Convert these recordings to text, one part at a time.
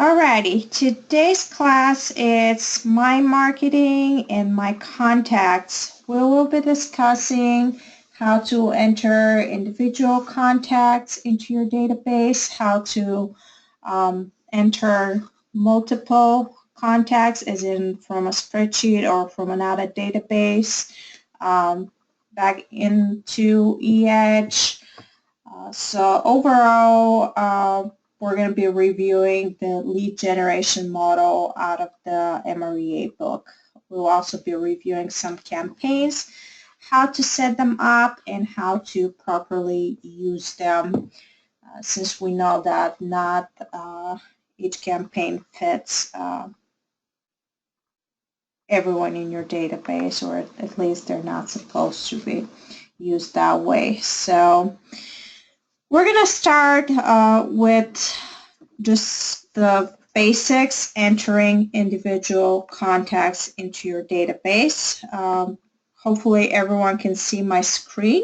Alrighty, today's class is MyMarketing and MyContacts. We will be discussing how to enter individual contacts into your database, how to enter multiple contacts, as in from a spreadsheet or from another database, back into eEdge. So overall, we're going to be reviewing the lead generation model out of the MREA book. We'll also be reviewing some campaigns, how to set them up, and how to properly use them, since we know that not each campaign fits everyone in your database, or at least they're not supposed to be used that way. So we're going to start with just the basics, entering individual contacts into your database. Hopefully everyone can see my screen.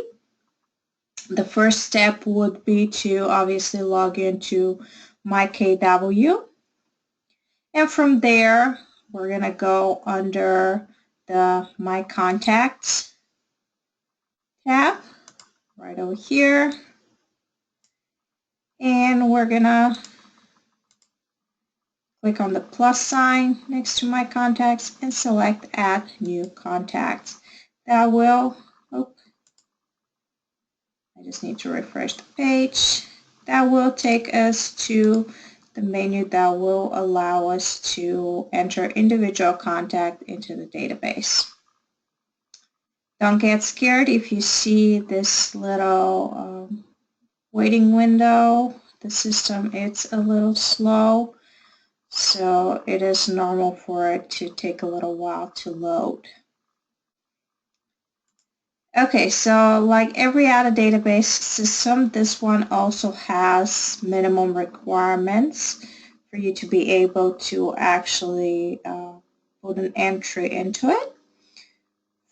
The first step would be to obviously log into MyKW. And from there, we're going to go under the MyContacts tab right over here. And we're going to click on the plus sign next to My Contacts and select Add New Contacts. That will, I just need to refresh the page. That will take us to the menu that will allow us to enter individual contact into the database. Don't get scared if you see this little waiting window. The system is a little slow, so it is normal for it to take a little while to load. Okay, so like every other database system, this one also has minimum requirements for you to be able to actually put an entry into it.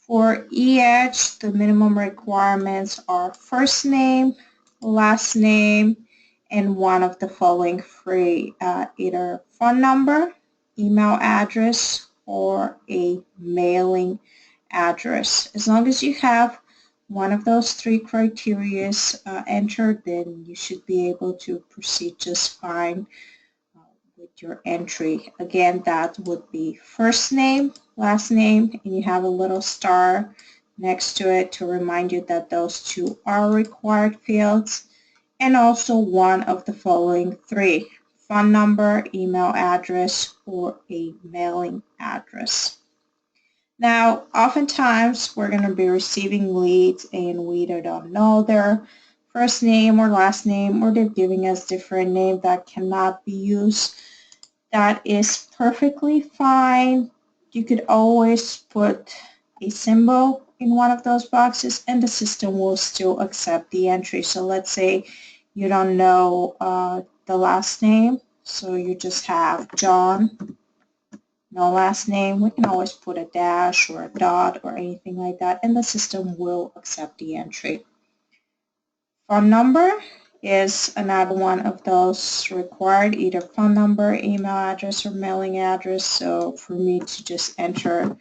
For eEdge, the minimum requirements are first name, last name, and one of the following three, either phone number, email address, or a mailing address. As long as you have one of those three criteria entered, then you should be able to proceed just fine with your entry. Again, that would be first name, last name, and you have a little star next to it to remind you that those two are required fields, and also one of the following three: phone number, email address, or a mailing address. Now, oftentimes we're going to be receiving leads and we either don't know their first name or last name, or they're giving us different name that cannot be used. That is perfectly fine. You could always put a symbol in one of those boxes and the system will still accept the entry. So let's say you don't know the last name, so you just have John, no last name. We can always put a dash or a dot or anything like that, and the system will accept the entry. Phone number is another one of those required, either phone number, email address, or mailing address. So for me to just enter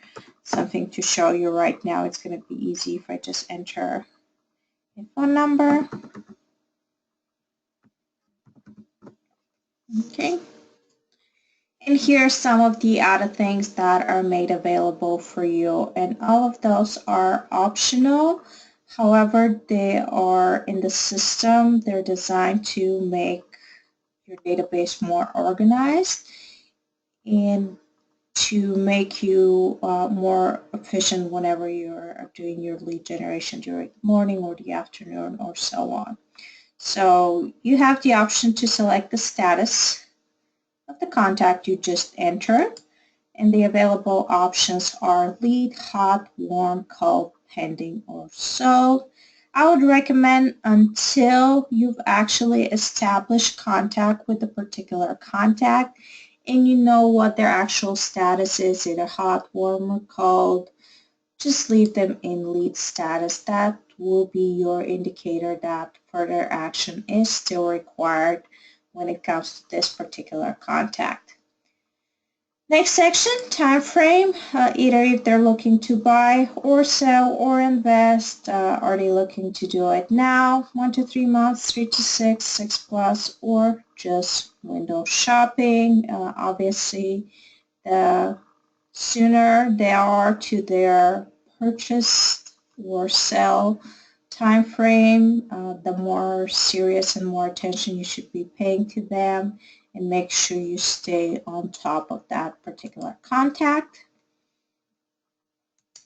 something to show you right now, it's going to be easy if I just enter a phone number. Okay. And here are some of the other things that are made available for you, and all of those are optional. However, they are in the system. They're designed to make your database more organized and to make you more efficient whenever you're doing your lead generation during the morning or the afternoon or so on. So you have the option to select the status of the contact you just entered, and the available options are lead, hot, warm, cold, pending, or sold. I would recommend, until you've actually established contact with a particular contact and you know what their actual status is, either hot, warm, or cold, just leave them in lead status. That will be your indicator that further action is still required when it comes to this particular contact. Next section, time frame. Either if they're looking to buy or sell or invest, are they looking to do it now, 1 to 3 months, 3 to 6, 6 plus, or just window shopping. Obviously, the sooner they are to their purchase or sell time frame, the more serious and more attention you should be paying to them, and make sure you stay on top of that particular contact.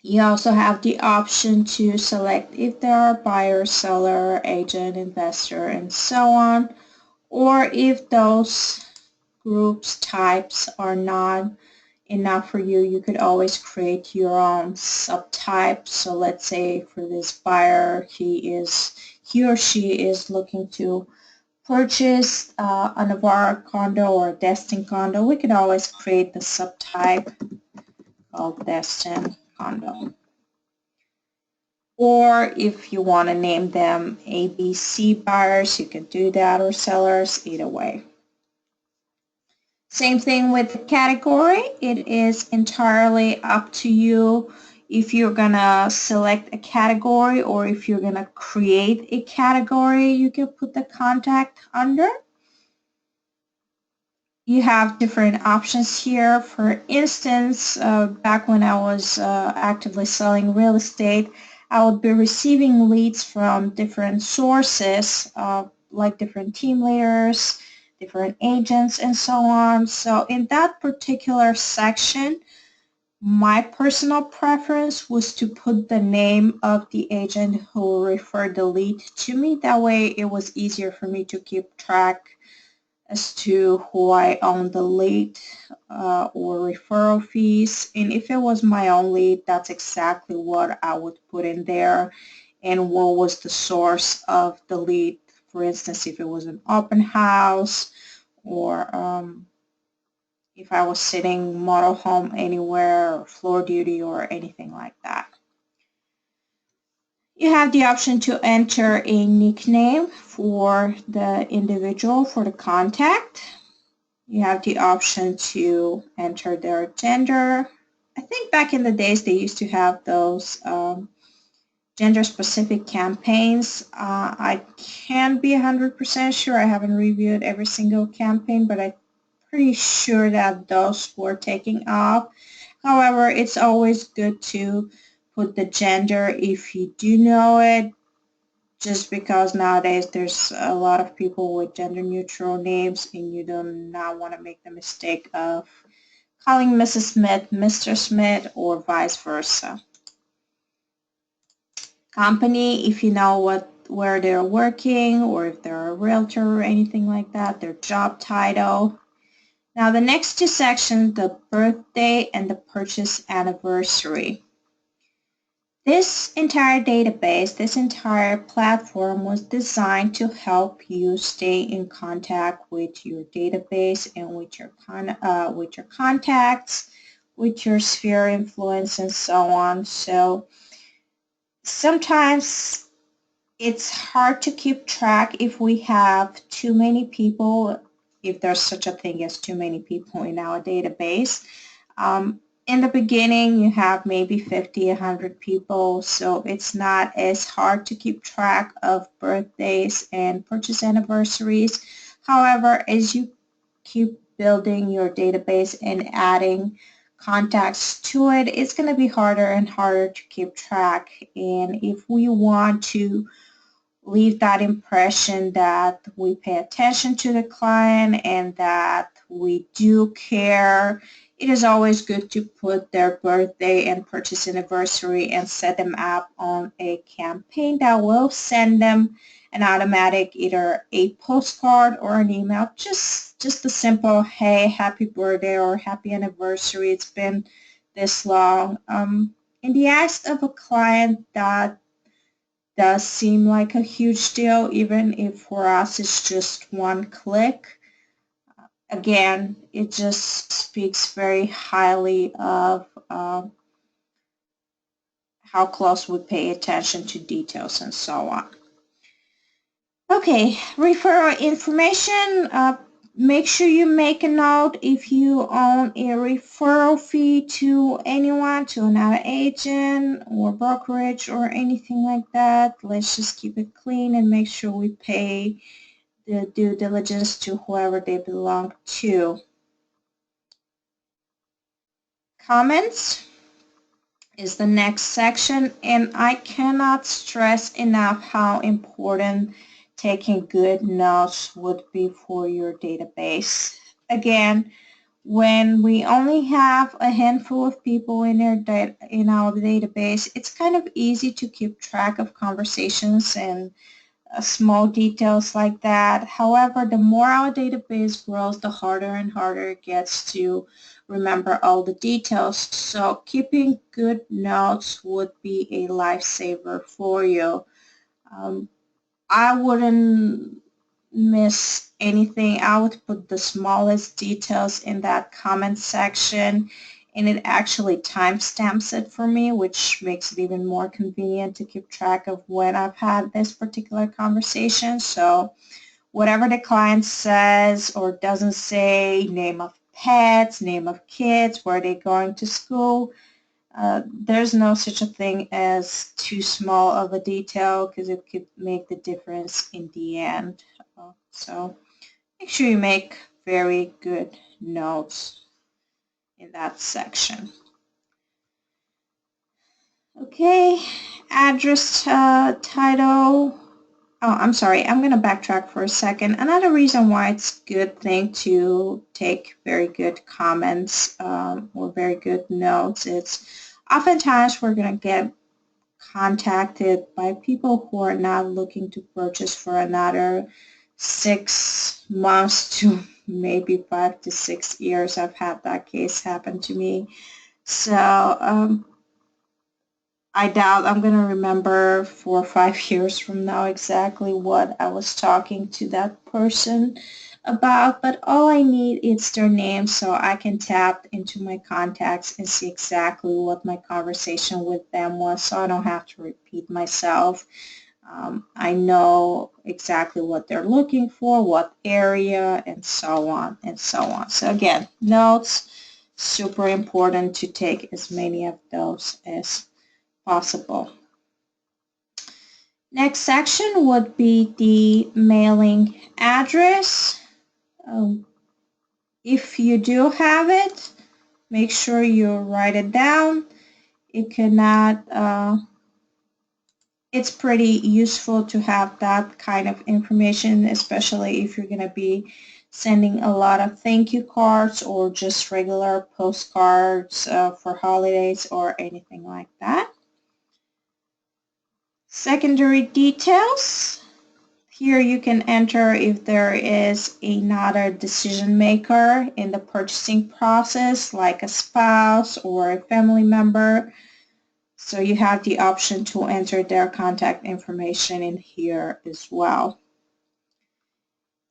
You also have the option to select if they are buyer, seller, agent, investor, and so on, or if those groups types are not enough for you, you could always create your own subtype. So let's say for this buyer, he or she is looking to purchase a Navarre condo or a Destin condo. We could always create the subtype of Destin condo. Or if you want to name them ABC buyers, you can do that, or sellers, either way. Same thing with the category. It is entirely up to you if you're gonna select a category or if you're gonna create a category you can put the contact under. You have different options here. For instance, back when I was actively selling real estate, I would be receiving leads from different sources, like different team leaders, different agents, and so on. So in that particular section, my personal preference was to put the name of the agent who referred the lead to me. That way it was easier for me to keep track as to who I own the lead or referral fees. And if it was my own lead, that's exactly what I would put in there, and what was the source of the lead. For instance, if it was an open house, or if I was sitting model home anywhere, or floor duty, or anything like that. You have the option to enter a nickname for the individual, for the contact. You have the option to enter their gender. I think back in the days they used to have those gender-specific campaigns. I can't be 100% sure. I haven't reviewed every single campaign, but I'm pretty sure that those were taking off. However, it's always good to put the gender if you do know it, just because nowadays there's a lot of people with gender neutral names, and you do not want to make the mistake of calling Mrs. Smith Mr. Smith, or vice versa. Company, if you know where they're working, or if they're a realtor or anything like that, their job title. Now the next two sections, the birthday and the purchase anniversary. This entire database, this entire platform was designed to help you stay in contact with your database and with your contacts, with your sphere of influence, and so on. So sometimes it's hard to keep track if we have too many people, if there's such a thing as too many people in our database. In the beginning, you have maybe 50, 100 people, so it's not as hard to keep track of birthdays and purchase anniversaries. However, as you keep building your database and adding contacts to it, it's going to be harder and harder to keep track. And if we want to leave that impression that we pay attention to the client and that we do care, it is always good to put their birthday and purchase anniversary and set them up on a campaign that will send them an automatic, either a postcard or an email, just a simple, hey, happy birthday or happy anniversary, it's been this long. In the eyes of a client, that does seem like a huge deal, even if for us it's just one click. Again, it just speaks very highly of how close we pay attention to details and so on. Okay, referral information. Make sure you make a note if you own a referral fee to anyone, to another agent or brokerage or anything like that. Let's just keep it clean and make sure we pay the due diligence to whoever they belong to. Comments is the next section, and I cannot stress enough how important taking good notes would be for your database. Again, when we only have a handful of people in our database, it's kind of easy to keep track of conversations and small details like that. However, the more our database grows, the harder and harder it gets to remember all the details. So keeping good notes would be a lifesaver for you. Um, I wouldn't miss anything. I would put the smallest details in that comment section, and it actually timestamps it for me, which makes it even more convenient to keep track of when I've had this particular conversation. So whatever the client says or doesn't say, name of pets, name of kids, where they're going to school, there's no such a thing as too small of a detail because it could make the difference in the end. So make sure you make very good notes in that section. Okay, address title. Oh, I'm sorry. I'm going to backtrack for a second. Another reason why it's a good thing to take very good comments or very good notes, it's oftentimes we're going to get contacted by people who are not looking to purchase for another 6 months to maybe 5 to 6 years. I've had that case happen to me. So I doubt I'm going to remember 4 or 5 years from now exactly what I was talking to that person about, but all I need is their name so I can tap into my contacts and see exactly what my conversation with them was, so I don't have to repeat myself. I know exactly what they're looking for, what area, and so on and so on. So again, notes, super important to take as many of those as possible. Next section would be the mailing address. If you do have it, make sure you write it down. It cannot, it's pretty useful to have that kind of information, especially if you're going to be sending a lot of thank you cards or just regular postcards for holidays or anything like that. Secondary details. Here you can enter if there is another decision maker in the purchasing process, like a spouse or a family member. So you have the option to enter their contact information in here as well.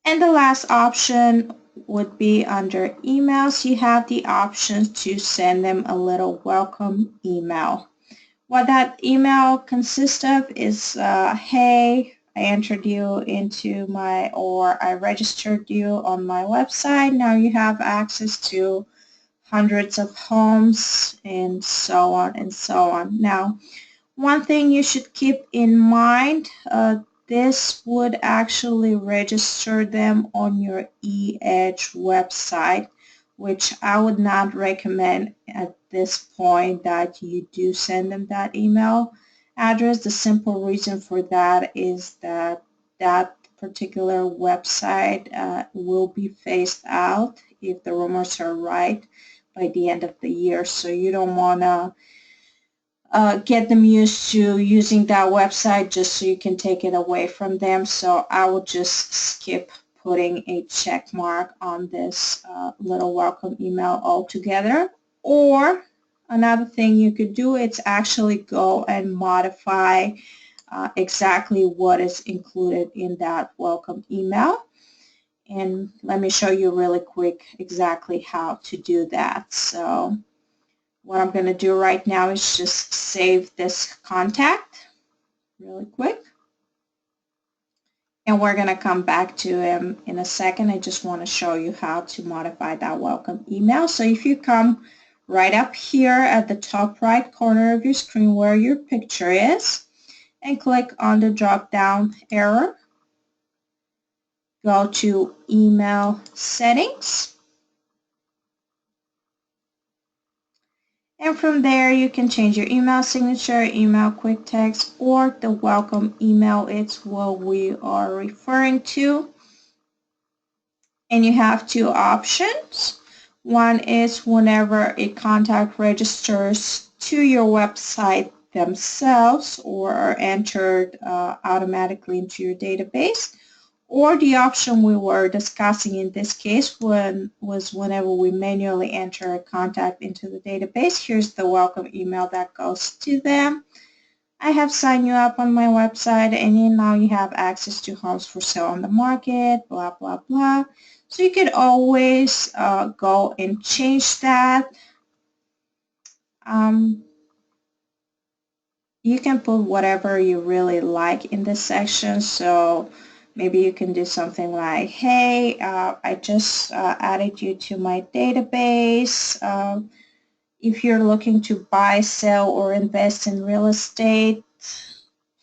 And the last option would be under emails. You have the option to send them a little welcome email. What that email consists of is, hey, I entered you into or I registered you on my website. Now you have access to hundreds of homes and so on and so on. Now, one thing you should keep in mind, this would actually register them on your eEdge website, which I would not recommend at this point that you do send them that email address. The simple reason for that is that that particular website will be phased out, if the rumors are right, by the end of the year. So you don't want to get them used to using that website just so you can take it away from them. So I would just skip putting a check mark on this little welcome email altogether. Or another thing you could do is actually go and modify exactly what is included in that welcome email. And let me show you really quick exactly how to do that. So what I'm going to do right now is just save this contact really quick. And we're going to come back to him in a second. I just want to show you how to modify that welcome email. So if you come right up here at the top right corner of your screen where your picture is and click on the drop down arrow, go to email settings. And from there, you can change your email signature, email quick text, or the welcome email. It's what we are referring to. And you have two options. One is whenever a contact registers to your website themselves or are entered automatically into your database. Or the option we were discussing in this case was whenever we manually enter a contact into the database. Here's the welcome email that goes to them. I have signed you up on my website and now you have access to homes for sale on the market, blah, blah, blah. So you could always go and change that. You can put whatever you really like in this section. So maybe you can do something like, hey, I just added you to my database. If you're looking to buy, sell, or invest in real estate,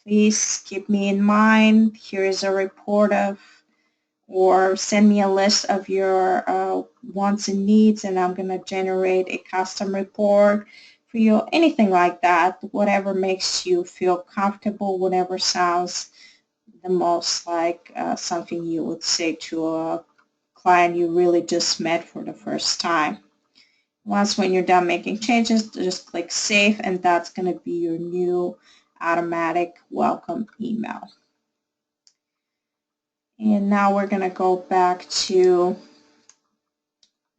please keep me in mind. Here is a report of, or send me a list of your wants and needs, and I'm going to generate a custom report for you. Anything like that, whatever makes you feel comfortable, whatever sounds the most like something you would say to a client you really just met for the first time. Once when you're done making changes, just click save, and that's going to be your new automatic welcome email. And now we're going to go back to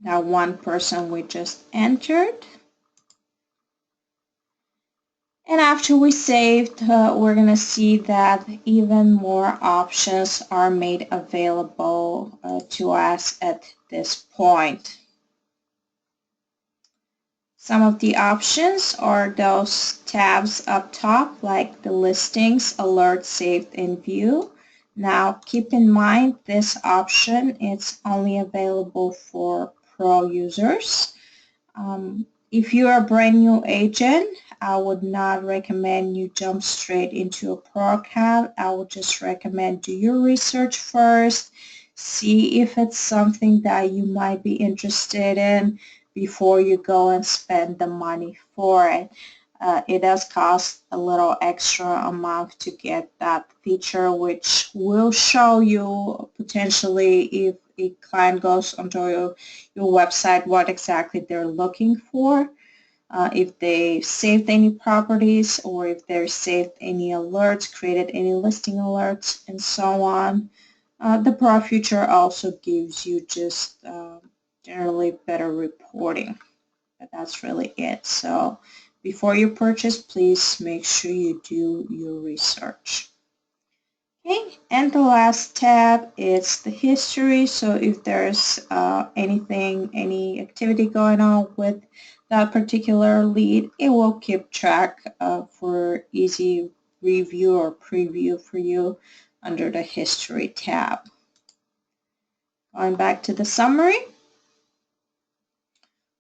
that one person we just entered. And after we saved, we're going to see that even more options are made available to us at this point. Some of the options are those tabs up top, like the listings, alert, saved, and view. Now keep in mind this option is only available for Pro users. If you're a brand new agent, I would not recommend you jump straight into a Pro account. I would just recommend do your research first, see if it's something that you might be interested in before you go and spend the money for it. It does cost a little extra a month to get that feature, which will show you potentially if a client goes onto your website what exactly they're looking for. If they saved any properties or if they're saved any alerts, created any listing alerts, and so on. The Pro feature also gives you just generally better reporting, but that's really it. So before you purchase, please make sure you do your research. Okay, and the last tab is the history. So if there's any activity going on with that particular lead, it will keep track for easy review or preview for you under the history tab. Going back to the summary,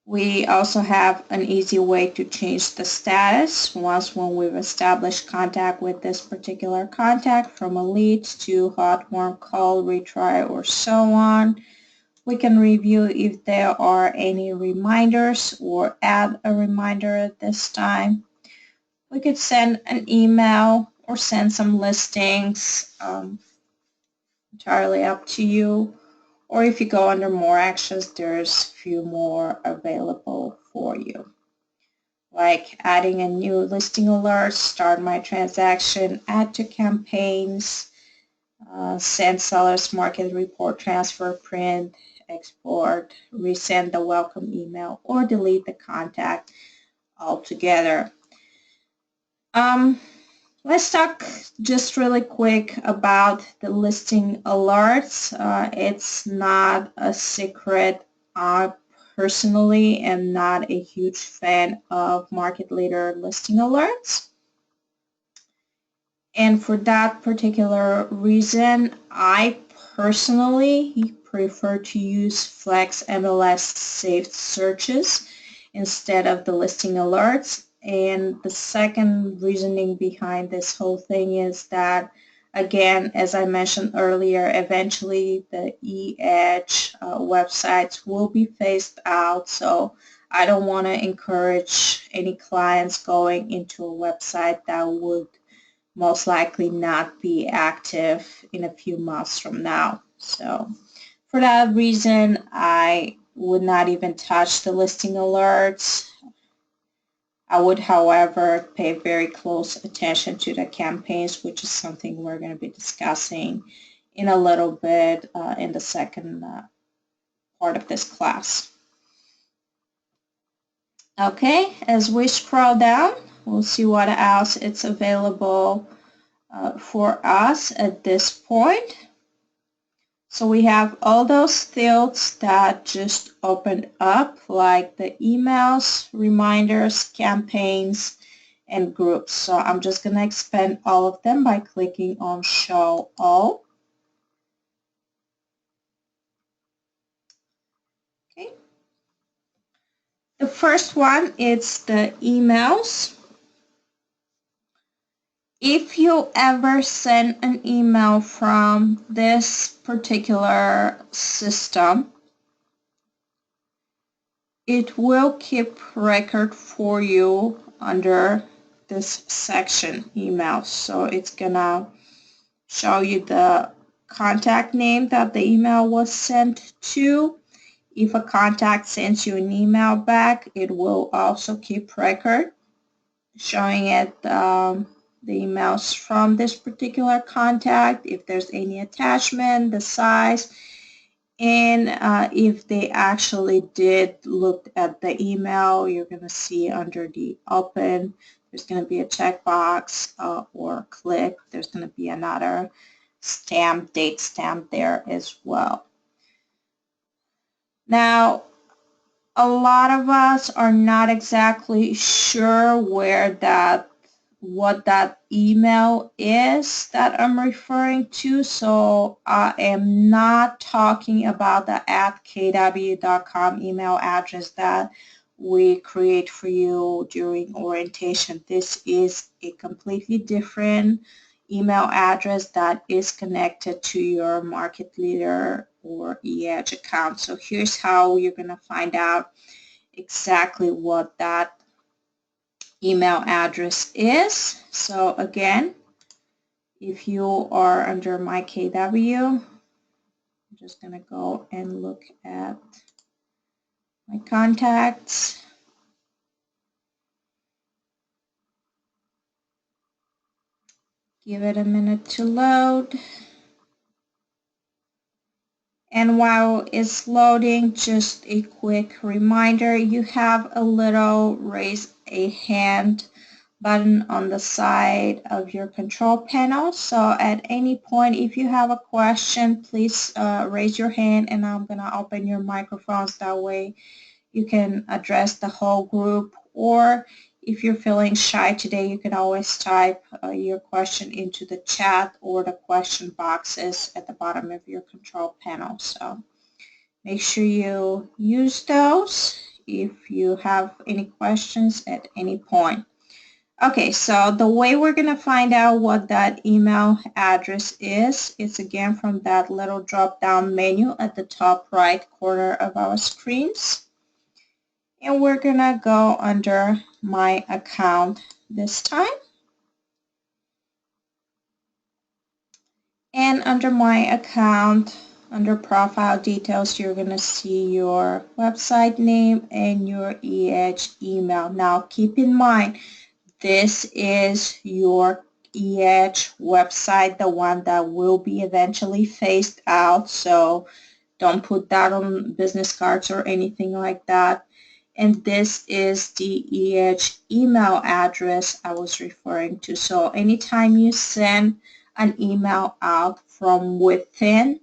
we also have an easy way to change the status once when we've established contact with this particular contact from a lead to hot, warm, cold, retry, or so on. We can review if there are any reminders or add a reminder at this time. We could send an email or send some listings, entirely up to you. Or if you go under more actions, there's a few more available for you. Like adding a new listing alert, start my transaction, add to campaigns, send seller's market report, transfer, print, export, resend the welcome email, or delete the contact altogether. Let's talk just really quick about the listing alerts. It's not a secret. I personally am not a huge fan of market leader listing alerts. And for that particular reason, I personally prefer to use Flex MLS saved searches instead of the listing alerts. And the second reasoning behind this whole thing is that, again, as I mentioned earlier, eventually the eEdge websites will be phased out. So I don't want to encourage any clients going into a website that would most likely not be active in a few months from now. So for that reason, I would not even touch the listing alerts. I would, however, pay very close attention to the campaigns, which is something we're going to be discussing in a little bit in the second part of this class. Okay, as we scroll down, we'll see what else is available for us at this point. So we have all those fields that just opened up, like the emails, reminders, campaigns, and groups. So I'm just going to expand all of them by clicking on Show All. Okay. The first one is the emails. If you ever send an email from this particular system, it will keep record for you under this section, emails. So it's gonna show you the contact name that the email was sent to. If a contact sends you an email back, it will also keep record, showing it the emails from this particular contact, if there's any attachment, the size, and if they actually did look at the email, you're going to see under the open, there's going to be a checkbox or click. There's going to be another stamp, date stamp there as well. Now, a lot of us are not exactly sure what that email is that I'm referring to. So I am not talking about the @kw.com email address that we create for you during orientation. This is a completely different email address that is connected to your market leader or eEdge account. So here's how you're going to find out exactly what that email address is. So again, if you are under MyKW, I'm just going to go and look at my contacts. Give it a minute to load. And while it's loading, just a quick reminder, you have a little raise a hand button on the side of your control panel. So at any point, if you have a question, please raise your hand and I'm going to open your microphones. That way you can address the whole group, or if you're feeling shy today, you can always type your question into the chat or the question boxes at the bottom of your control panel. So make sure you use those if you have any questions at any point. Okay, so the way we're going to find out what that email address is, it's again from that little drop-down menu at the top right corner of our screens. And we're going to go under My Account this time. And under My Account, under Profile Details, you're going to see your website name and your eEdge email. Now, keep in mind, this is your eEdge website, the one that will be eventually phased out. So don't put that on business cards or anything like that. And this is the eEdge email address I was referring to. So anytime you send an email out from within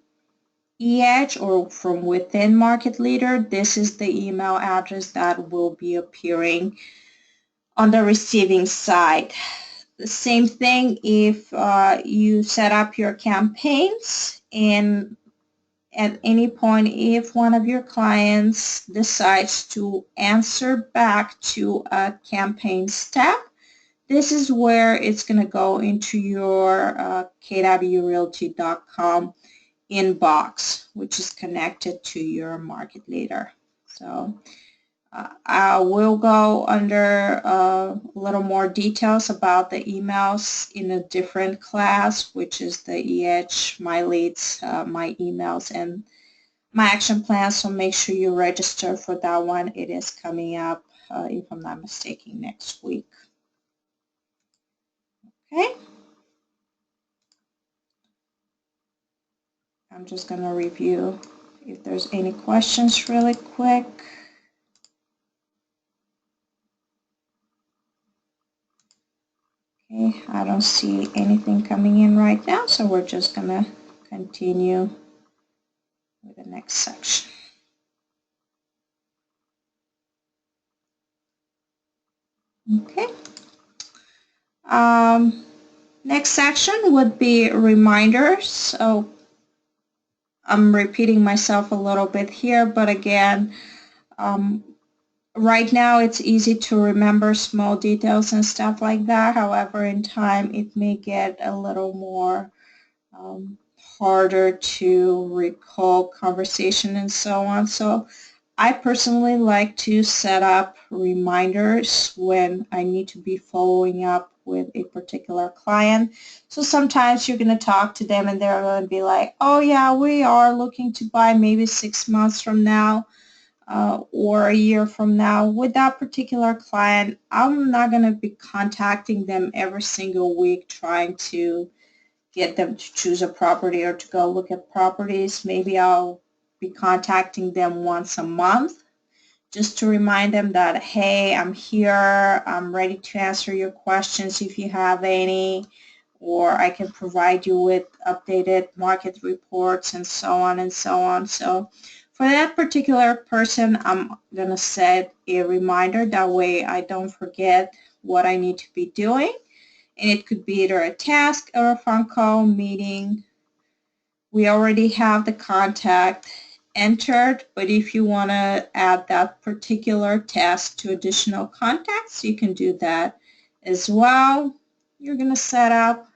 eEdge or from within Market Leader, this is the email address that will be appearing on the receiving side. The same thing if you set up your campaigns, and at any point if one of your clients decides to answer back to a campaign step, this is where it's going to go into your kwrealty.com inbox, which is connected to your market leader. So I will go under a little more details about the emails in a different class, which is the eEdge, my leads, my emails, and my action plan. So make sure you register for that one. It is coming up, if I'm not mistaken, next week. Okay. I'm just going to review if there's any questions really quick. Okay, I don't see anything coming in right now, so we're just going to continue with the next section. Okay. Next section would be reminders. So I'm repeating myself a little bit here, but again, right now it's easy to remember small details and stuff like that. However, in time it may get a little more harder to recall conversation and so on. So I personally like to set up reminders when I need to be following up with a particular client. So sometimes you're going to talk to them and they're going to be like, oh yeah, we are looking to buy maybe 6 months from now or a year from now. With that particular client, I'm not going to be contacting them every single week trying to get them to choose a property or to go look at properties. Maybe I'll be contacting them once a month just to remind them that, hey, I'm here, I'm ready to answer your questions if you have any, or I can provide you with updated market reports and so on and so on. So for that particular person, I'm going to set a reminder. That way I don't forget what I need to be doing. And it could be either a task or a phone call meeting. We already have the contact entered, but if you want to add that particular task to additional contacts, you can do that as well. You're going to set up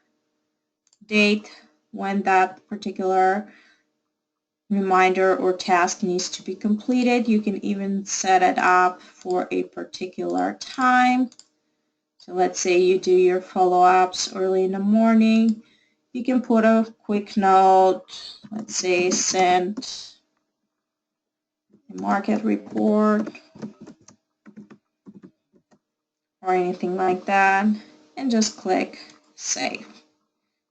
date when that particular reminder or task needs to be completed. You can even set it up for a particular time. So let's say you do your follow-ups early in the morning. You can put a quick note, let's say send a market report or anything like that, and just click save.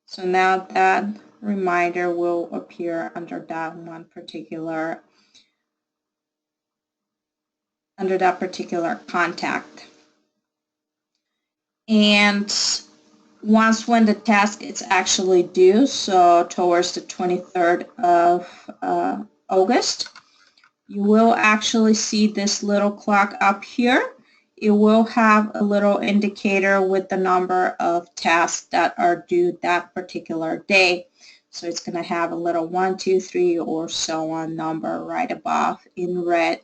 So now that reminder will appear under that particular contact. And once when the task is actually due, so towards the 23rd of August, you will actually see this little clock up here. It will have a little indicator with the number of tasks that are due that particular day. So it's going to have a little 1, 2, 3 or so on number right above in red,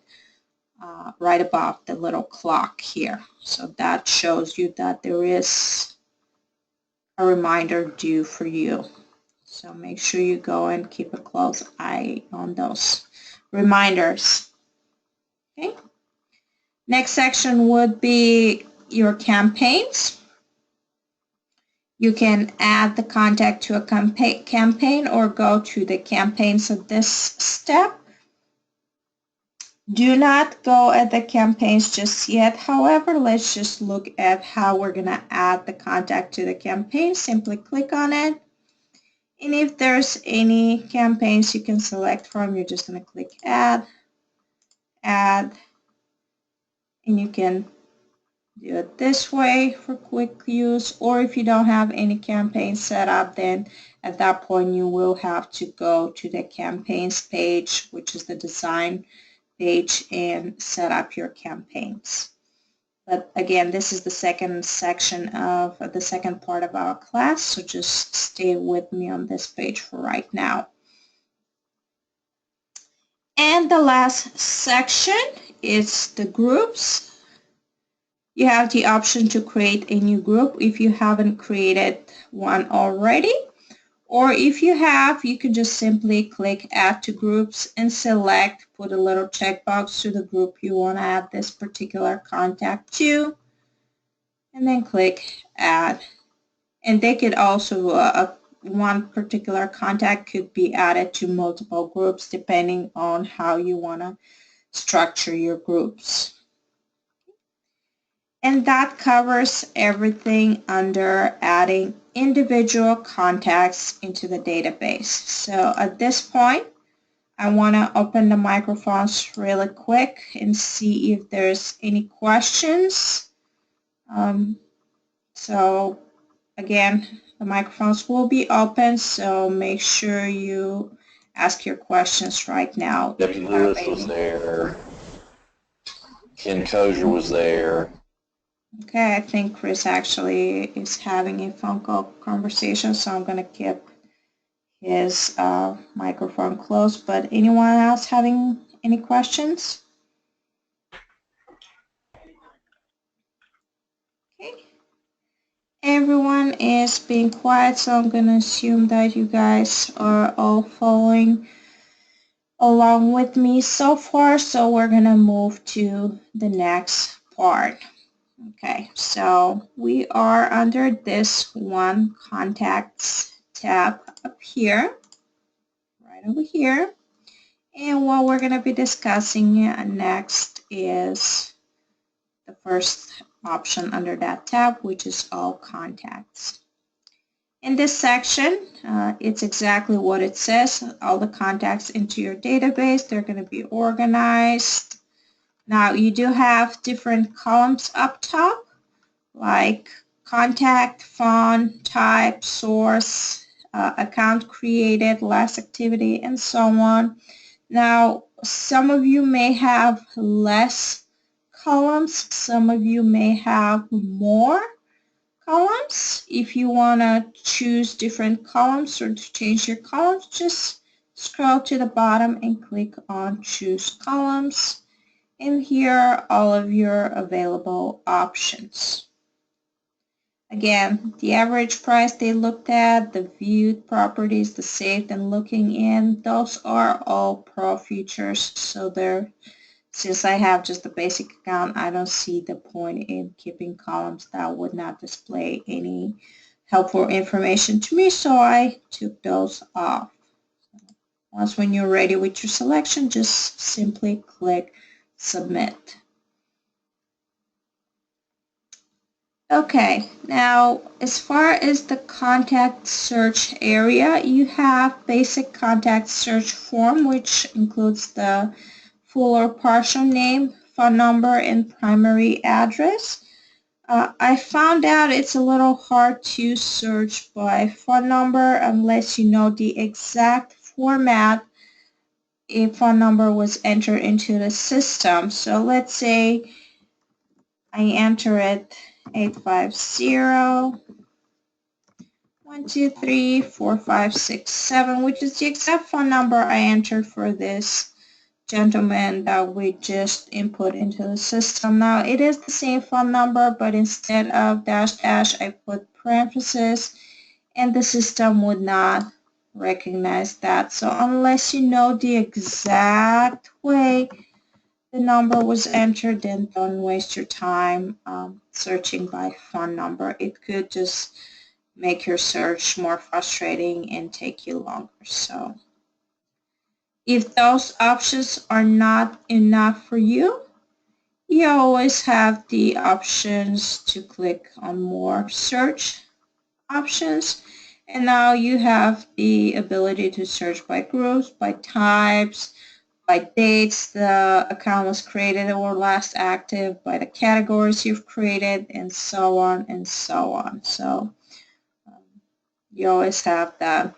right above the little clock here. So that shows you that there is a reminder due for you. So make sure you go and keep a close eye on those reminders. Okay. Next section would be your campaigns. You can add the contact to a campaign or go to the campaigns at this step. Do not go at the campaigns just yet. However, let's just look at how we're going to add the contact to the campaign. Simply click on it. And if there's any campaigns you can select from, you're just going to click add, and you can do it this way for quick use. Or if you don't have any campaign set up, then at that point you will have to go to the campaigns page, which is the design page, and set up your campaigns. But again, this is the second section of the second part of our class, so just stay with me on this page for right now. And the last section is the groups. You have the option to create a new group if you haven't created one already. Or if you have, you can just simply click Add to Groups and select, put a little checkbox to the group you want to add this particular contact to, and then click Add. And they could also, one particular contact could be added to multiple groups depending on how you want to structure your groups. And that covers everything under adding individual contacts into the database. So at this point, I want to open the microphones really quick and see if there's any questions. So again, the microphones will be open, so make sure you ask your questions right now. Debbie Lewis was there. Ken Kosher was there. Okay, I think Chris actually is having a phone call conversation, so I'm going to keep his microphone closed. But anyone else having any questions? Okay. Everyone is being quiet, so I'm going to assume that you guys are all following along with me so far. So we're going to move to the next part. Okay, so we are under this one contacts tab up here, right over here. And what we're going to be discussing next is the first option under that tab, which is all contacts. In this section, it's exactly what it says, all the contacts into your database. They're going to be organized. Now, you do have different columns up top, like contact, font, type, source, account created, last activity, and so on. Now, some of you may have less columns. Some of you may have more columns. If you want to choose different columns or to change your columns, just scroll to the bottom and click on Choose Columns. And here are all of your available options. Again, the average price they looked at, the viewed properties, the saved and looking in, those are all pro features. So since I have just the basic account, I don't see the point in keeping columns that would not display any helpful information to me. So I took those off. Once when you're ready with your selection, just simply click Submit. Okay, now as far as the contact search area, you have basic contact search form, which includes the full or partial name, phone number, and primary address. I found out it's a little hard to search by phone number unless you know the exact format a phone number was entered into the system. So let's say I enter it 850-123-4567, which is the exact phone number I entered for this gentleman that we just input into the system. Now it is the same phone number, but instead of dash dash, I put parentheses, and the system would not recognize that. So unless you know the exact way the number was entered, then don't waste your time searching by phone number. It could just make your search more frustrating and take you longer. So if those options are not enough for you, you always have the options to click on more search options. And now you have the ability to search by groups, by types, by dates the account was created or last active, by the categories you've created, and so on and so on. So you always have that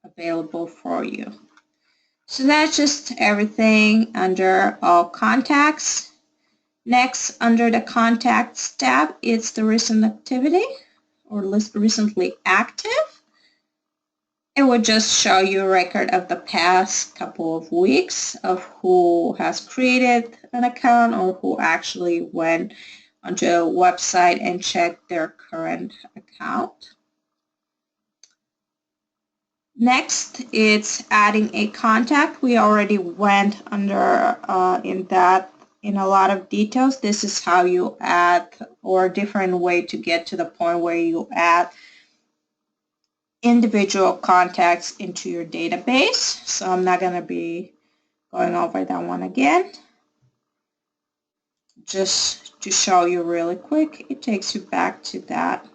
available for you. So that's just everything under all contacts. Next, under the Contacts tab, it's the recent activity or recently active. It will just show you a record of the past couple of weeks of who has created an account or who actually went onto a website and checked their current account. Next, it's adding a contact. We already went under in a lot of details. This is how you add, or a different way to get to the point where you add individual contacts into your database. So I'm not going to be going over that one again. Just to show you really quick, it takes you back to that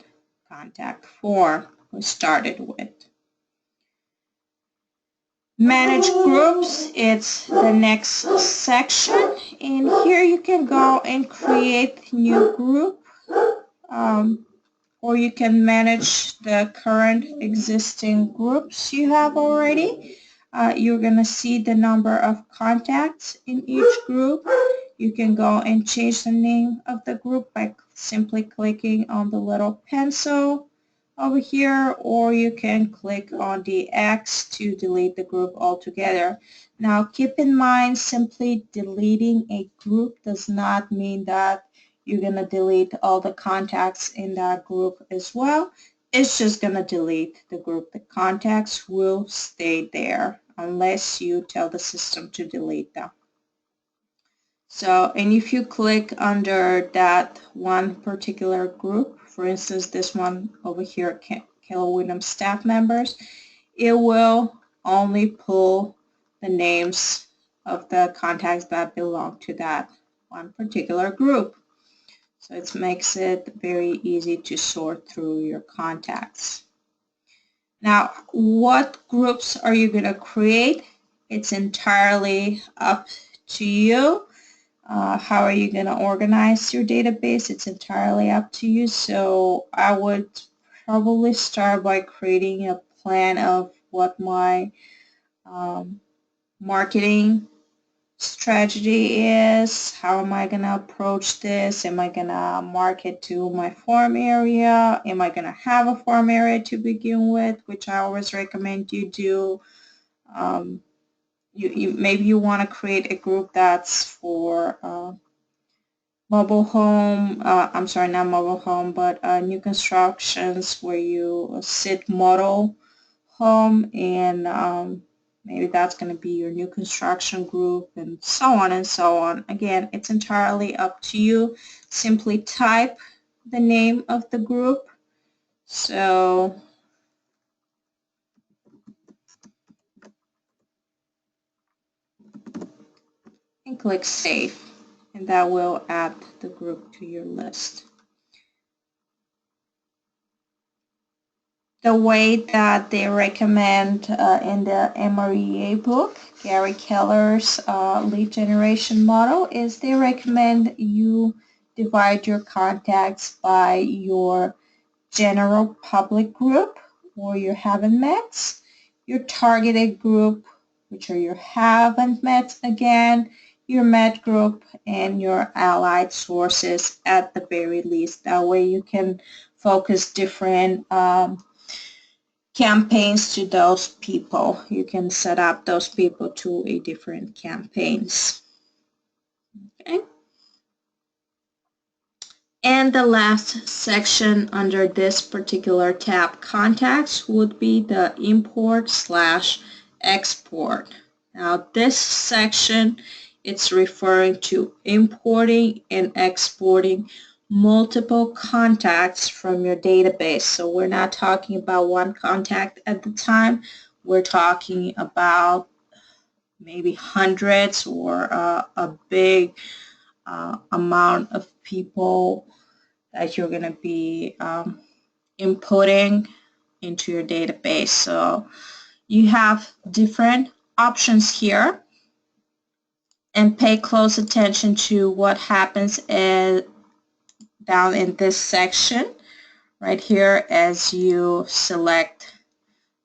contact form we started with. Manage groups, it's the next section. And here you can go and create new group, or you can manage the current existing groups you have already. You're going to see the number of contacts in each group. You can go and change the name of the group by simply clicking on the little pencil over here, or you can click on the X to delete the group altogether. Now keep in mind, simply deleting a group does not mean that you're going to delete all the contacts in that group as well. It's just going to delete the group. The contacts will stay there unless you tell the system to delete them. So, and if you click under that one particular group, for instance, this one over here, Keller Williams staff members, it will only pull the names of the contacts that belong to that one particular group. So it makes it very easy to sort through your contacts. Now, what groups are you going to create? It's entirely up to you. How are you going to organize your database? It's entirely up to you. So I would probably start by creating a plan of what my marketing strategy is. How am I going to approach this? Am I going to market to my farm area? Am I going to have a farm area to begin with, which I always recommend you do. Maybe you want to create a group that's for mobile home, I'm sorry, not mobile home, but new constructions where you sit model home, and maybe that's going to be your new construction group, and so on and so on. Again, it's entirely up to you. Simply type the name of the group. So and click Save, and that will add the group to your list. The way that they recommend in the MREA book, Gary Keller's lead generation model, is they recommend you divide your contacts by your general public group or your haven't mets, your targeted group, which are your haven't mets again, your met group, and your allied sources at the very least. That way you can focus different campaigns to those people. You can set up those people to a different campaigns. Okay. And the last section under this particular tab, contacts, would be the import/export. Now this section, it's referring to importing and exporting multiple contacts from your database. So we're not talking about one contact at the time. We're talking about maybe hundreds or a big amount of people that you're going to be inputting into your database. So you have different options here, and pay close attention to what happens down in this section right here as you select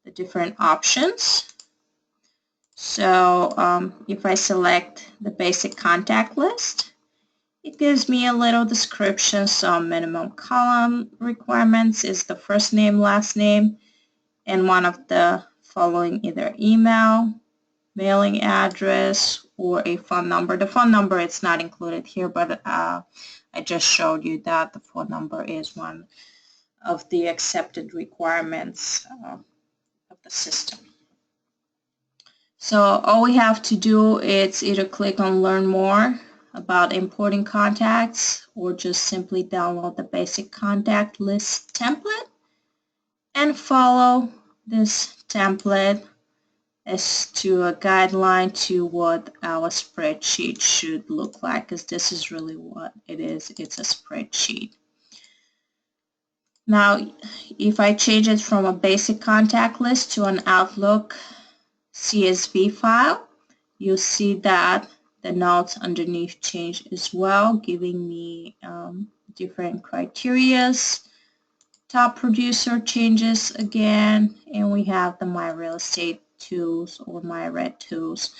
the different options. So if I select the basic contact list, It gives me a little description. So minimum column requirements is the first name, last name, and one of the following, either email, mailing address, or a phone number. The phone number is not included here, but I just showed you that the phone number is one of the accepted requirements of the system. So all we have to do is either click on Learn More about importing contacts, or just simply download the basic contact list template and follow this template as to a guideline to what our spreadsheet should look like, because this is really what it is. It's a spreadsheet. Now, if I change it from a basic contact list to an Outlook CSV file, you'll see that the notes underneath change as well, giving me different criterias. Top producer changes again, and we have the My Real Estate Tools or My Red Tools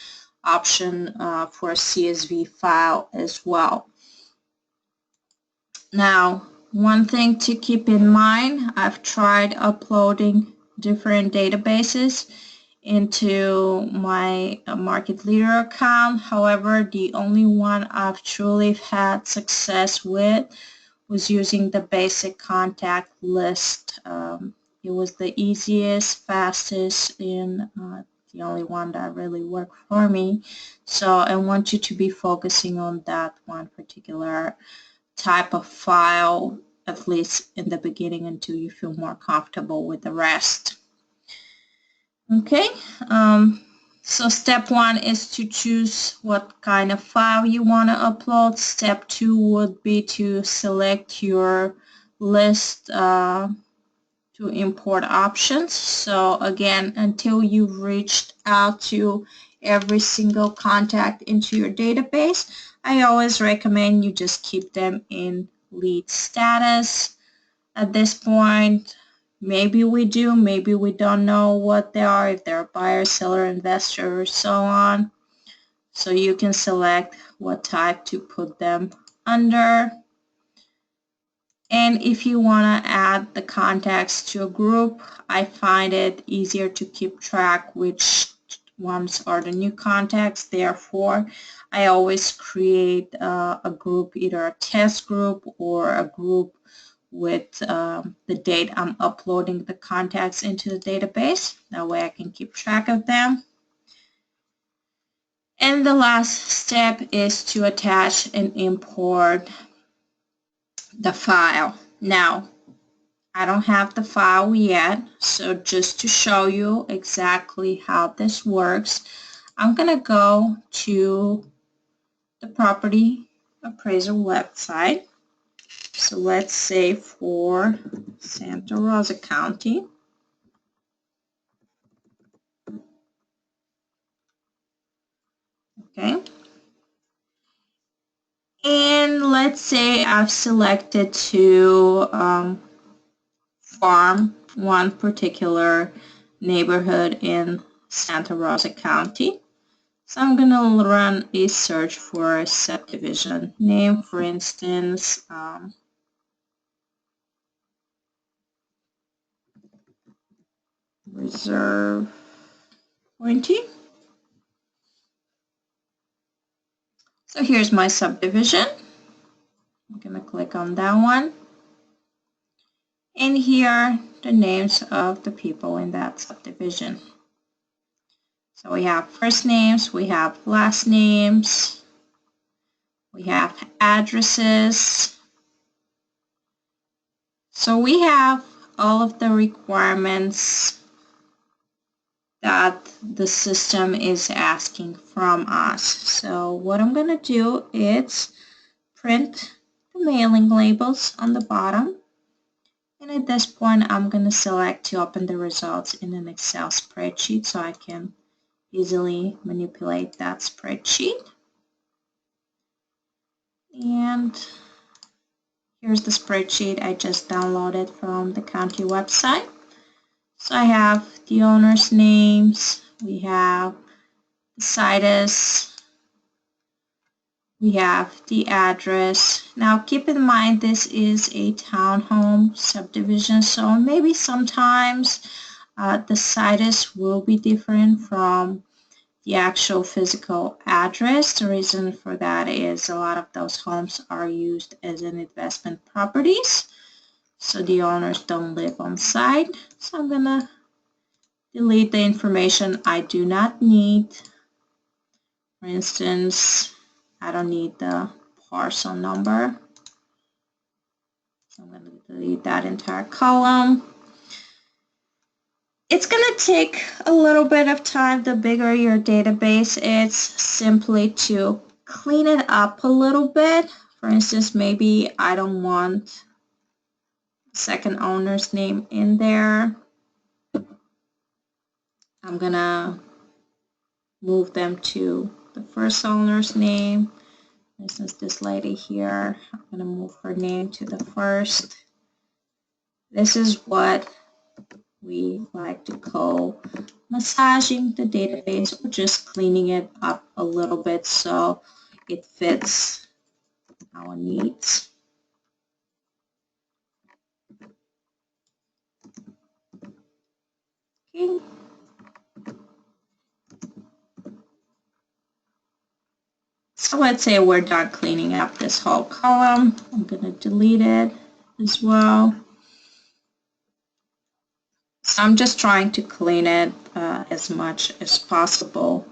option for a CSV file as well. Now, one thing to keep in mind, I've tried uploading different databases into my market leader account. However, the only one I've truly had success with was using the basic contact list. It was the easiest, fastest, and the only one that really worked for me. So I want you to be focusing on that one particular type of file, at least in the beginning, until you feel more comfortable with the rest. Okay, so step one is to choose what kind of file you want to upload. Step two would be to select your list to import options. So again, until you've reached out to every single contact into your database, I always recommend you just keep them in lead status. At this point, maybe we do, maybe we don't know what they are, if they're buyer, seller, investor, or so on. So you can select what type to put them under. And if you want to add the contacts to a group, I find it easier to keep track which ones are the new contacts. Therefore, I always create a group, either a test group or a group with the date I'm uploading the contacts into the database. That way I can keep track of them. And the last step is to attach and import the file. Now, I don't have the file yet, so just to show you exactly how this works, I'm going to go to the property appraiser website. So let's say for Santa Rosa County. Okay. And let's say I've selected to farm one particular neighborhood in Santa Rosa County. So I'm going to run a search for a subdivision name, for instance, Reserve Pointy. So here's my subdivision. I'm going to click on that one. And here are the names of the people in that subdivision. So we have first names, we have last names, we have addresses. So we have all of the requirements that the system is asking from us. So what I'm going to do is print the mailing labels on the bottom. And at this point, I'm going to select to open the results in an Excel spreadsheet so I can easily manipulate that spreadsheet. And here's the spreadsheet I just downloaded from the county website. So I have the owner's names, we have the situs, we have the address. Now keep in mind this is a townhome subdivision, so maybe sometimes the situs will be different from the actual physical address. The reason for that is a lot of those homes are used as an investment properties, so the owners don't live on site. So I'm gonna delete the information I do not need. For instance, I don't need the parcel number, so I'm going to delete that entire column. It's going to take a little bit of time. The bigger your database is, simply to clean it up a little bit. For instance, maybe I don't want second owner's name in there. I'm going to move them to the first owner's name. For instance, this lady here, I'm going to move her name to the first. This is what we like to call massaging the database, or just cleaning it up a little bit so it fits our needs. Okay. So let's say we're done cleaning up this whole column. I'm going to delete it as well. So I'm just trying to clean it as much as possible.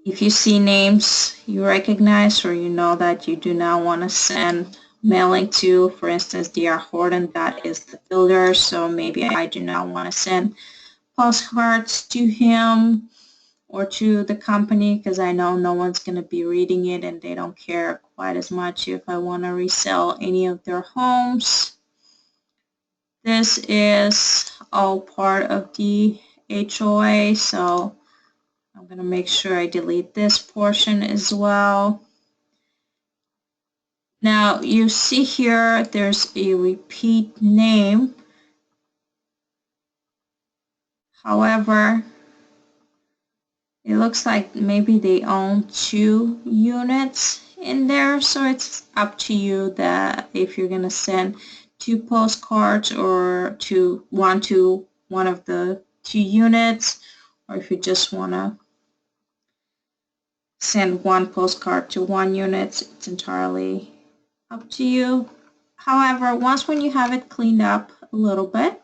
If you see names you recognize, or you know that you do not want to send mailing to, for instance, D.R. Horton, that is the builder, so maybe I do not want to send postcards to him or to the company because I know no one's going to be reading it and they don't care quite as much if I want to resell any of their homes. This is all part of the HOA, so I'm going to make sure I delete this portion as well. Now you see here there's a repeat name. However, it looks like maybe they own 2 units in there, so it's up to you that if you're going to send 2 postcards or to one of the 2 units, or if you just want to send 1 postcard to 1 unit, it's entirely up to you. However, when you have it cleaned up a little bit,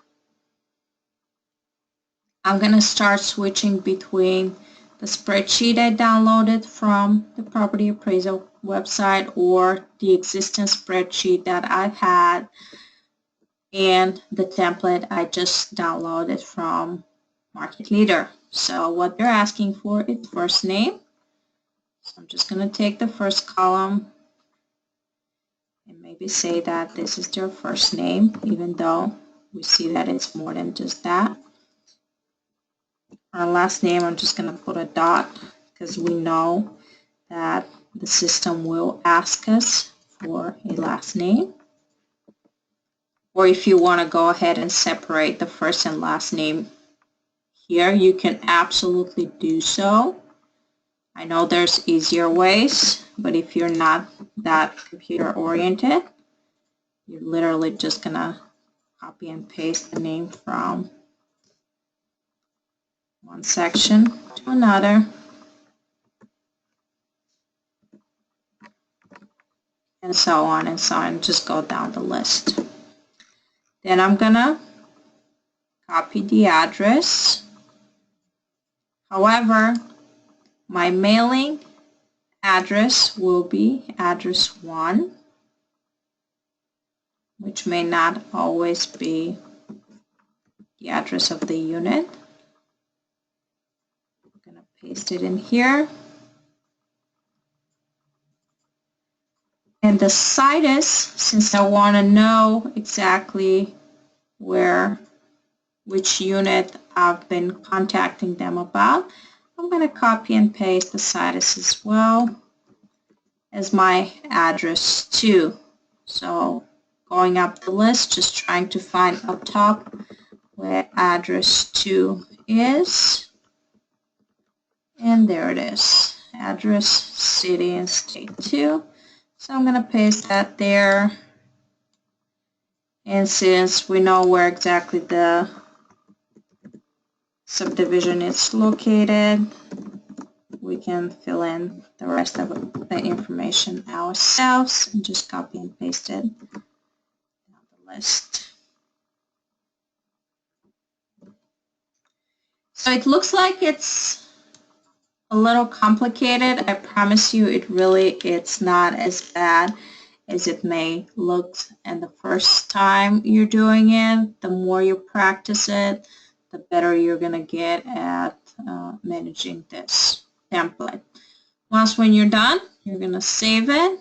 I'm going to start switching between the spreadsheet I downloaded from the property appraisal website, or the existing spreadsheet that I've had, and the template I just downloaded from Market Leader. So what they're asking for is first name. So I'm just going to take the first column and maybe say that this is their first name, even though we see that it's more than just that. Our last name, I'm just going to put a dot because we know that the system will ask us for a last name. Or if you want to go ahead and separate the first and last name here, you can absolutely do so. I know there's easier ways, but if you're not that computer oriented, you're literally just going to copy and paste the name from one section to another. And so on and so on. Just go down the list. Then I'm going to copy the address. However, my mailing address will be address 1, which may not always be the address of the unit. I'm going to paste it in here. And the situs, since I want to know exactly which unit I've been contacting them about, I'm going to copy and paste the situs as well as my address 2. So going up the list, just trying to find up top where address 2 is. And there it is, address, city, and state too. So I'm going to paste that there. And since we know where exactly the subdivision is located, we can fill in the rest of the information ourselves and just copy and paste it on the list. So it looks like it's a little complicated. I promise you it's not as bad as it may look. And the first time you're doing it, the more you practice it, the better you're going to get at managing this template. When you're done, you're going to save it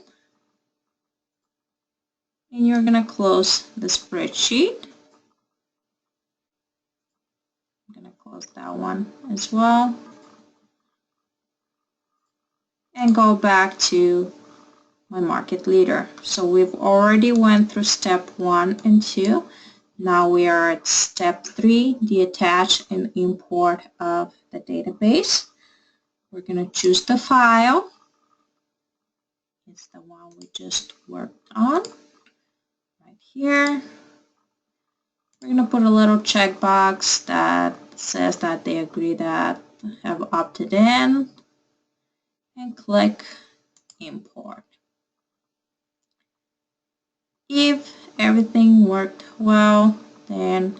and you're going to close the spreadsheet. I'm going to close that one as well and go back to my market leader. So we've already went through step 1 and 2. Now we are at step 3, the attach and import of the database. We're going to choose the file. It's the one we just worked on right here. We're going to put a little checkbox that says that they agree that have opted in and click import. If everything worked well, then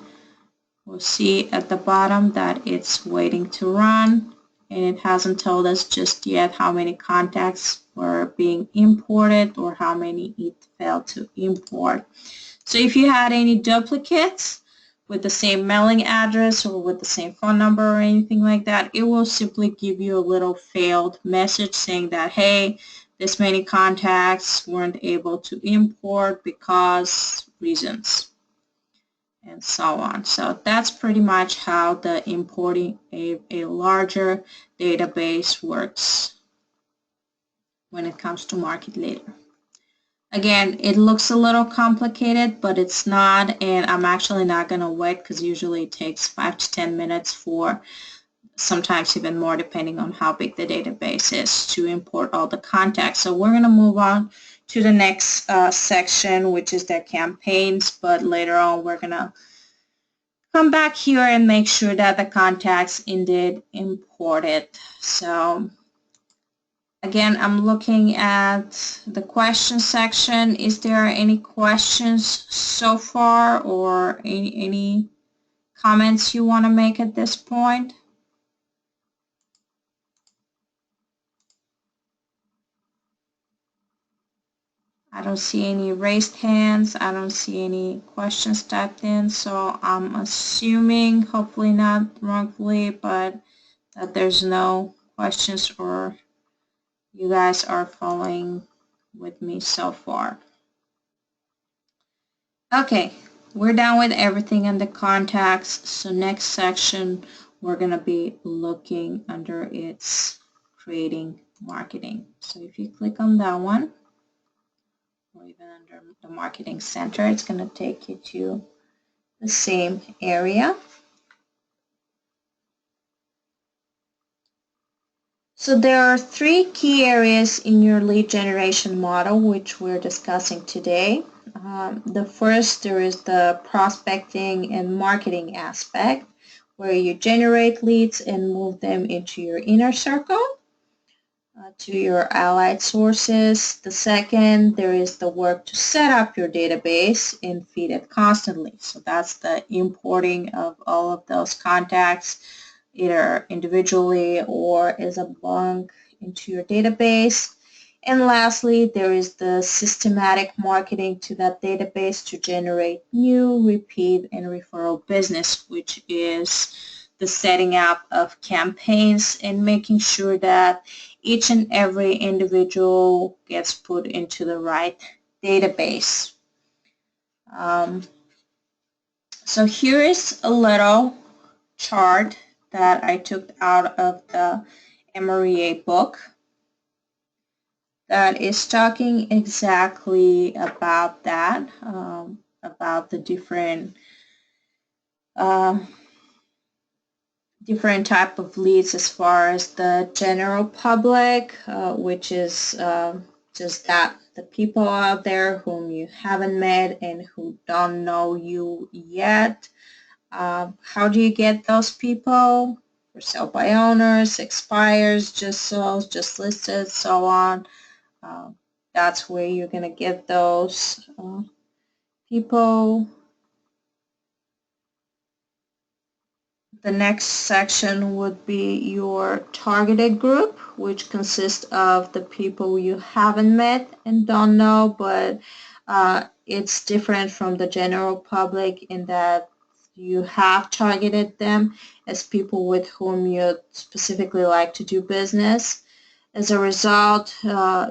we'll see at the bottom that it's waiting to run, and it hasn't told us just yet how many contacts were being imported or how many it failed to import. So if you had any duplicates with the same mailing address or with the same phone number or anything like that, it will simply give you a little failed message saying that, hey, this many contacts weren't able to import because reasons, and so on. So that's pretty much how the importing a larger database works when it comes to Market Leader. Again, it looks a little complicated, but it's not, and I'm actually not going to wait because usually it takes 5 to 10 minutes for, sometimes even more depending on how big the database is, to import all the contacts. So we're going to move on to the next section, which is their campaigns, but later on we're going to come back here and make sure that the contacts indeed imported. So again, I'm looking at the question section. Is there any questions so far or any comments you want to make at this point? I don't see any raised hands. I don't see any questions typed in. So I'm assuming, hopefully not wrongfully, but that there's no questions or you guys are following with me so far. Okay, we're done with everything in the contacts. So next section, we're going to be looking under its creating marketing. So if you click on that one, or even under the marketing center, it's going to take you to the same area. So there are 3 key areas in your lead generation model which we're discussing today. The first, there is the prospecting and marketing aspect, where you generate leads and move them into your inner circle, to your allied sources. The second, there is the work to set up your database and feed it constantly. So that's the importing of all of those contacts, either individually or as a bulk into your database. And lastly, there is the systematic marketing to that database to generate new, repeat, and referral business, which is the setting up of campaigns and making sure that each and every individual gets put into the right database. So here is a little chart that I took out of the MREA book that is talking exactly about that, about the different different type of leads as far as the general public, which is just that the people out there whom you haven't met and who don't know you yet. How do you get those people? For sale by owners, expires, just sold, just listed, so on. That's where you're going to get those people. The next section would be your targeted group, which consists of the people you haven't met and don't know, but it's different from the general public in that you have targeted them as people with whom you specifically like to do business. As a result,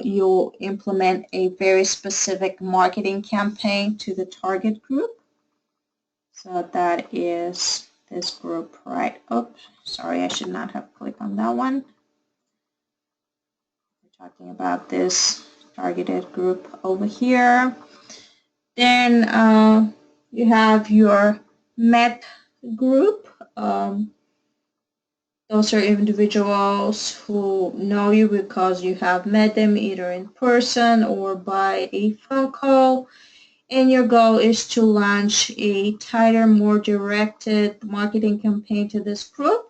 you'll implement a very specific marketing campaign to the target group. So that is this group, right? Oops, sorry, I should not have clicked on that one. We're talking about this targeted group over here. Then you have your met group. Those are individuals who know you because you have met them either in person or by a phone call. And your goal is to launch a tighter, more directed marketing campaign to this group,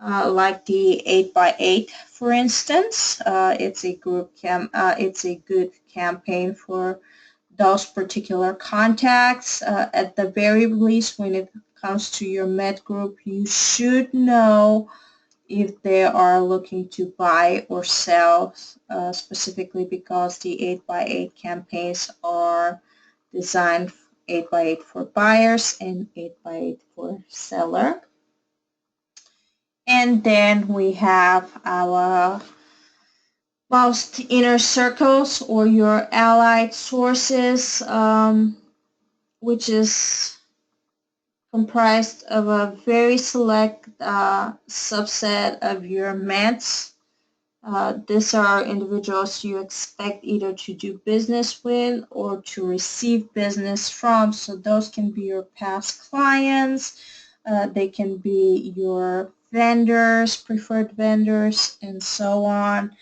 like the 8x8, for instance. It's a good campaign for those particular contacts. At the very least, when it comes to your Met group, you should know if they are looking to buy or sell, specifically because the 8x8 campaigns are designed 8x8 for buyers and 8x8 for seller. And then we have our most inner circles or your allied sources, which is comprised of a very select subset of your Mets. These are individuals you expect either to do business with or to receive business from. So those can be your past clients. They can be your vendors, preferred vendors, and so on.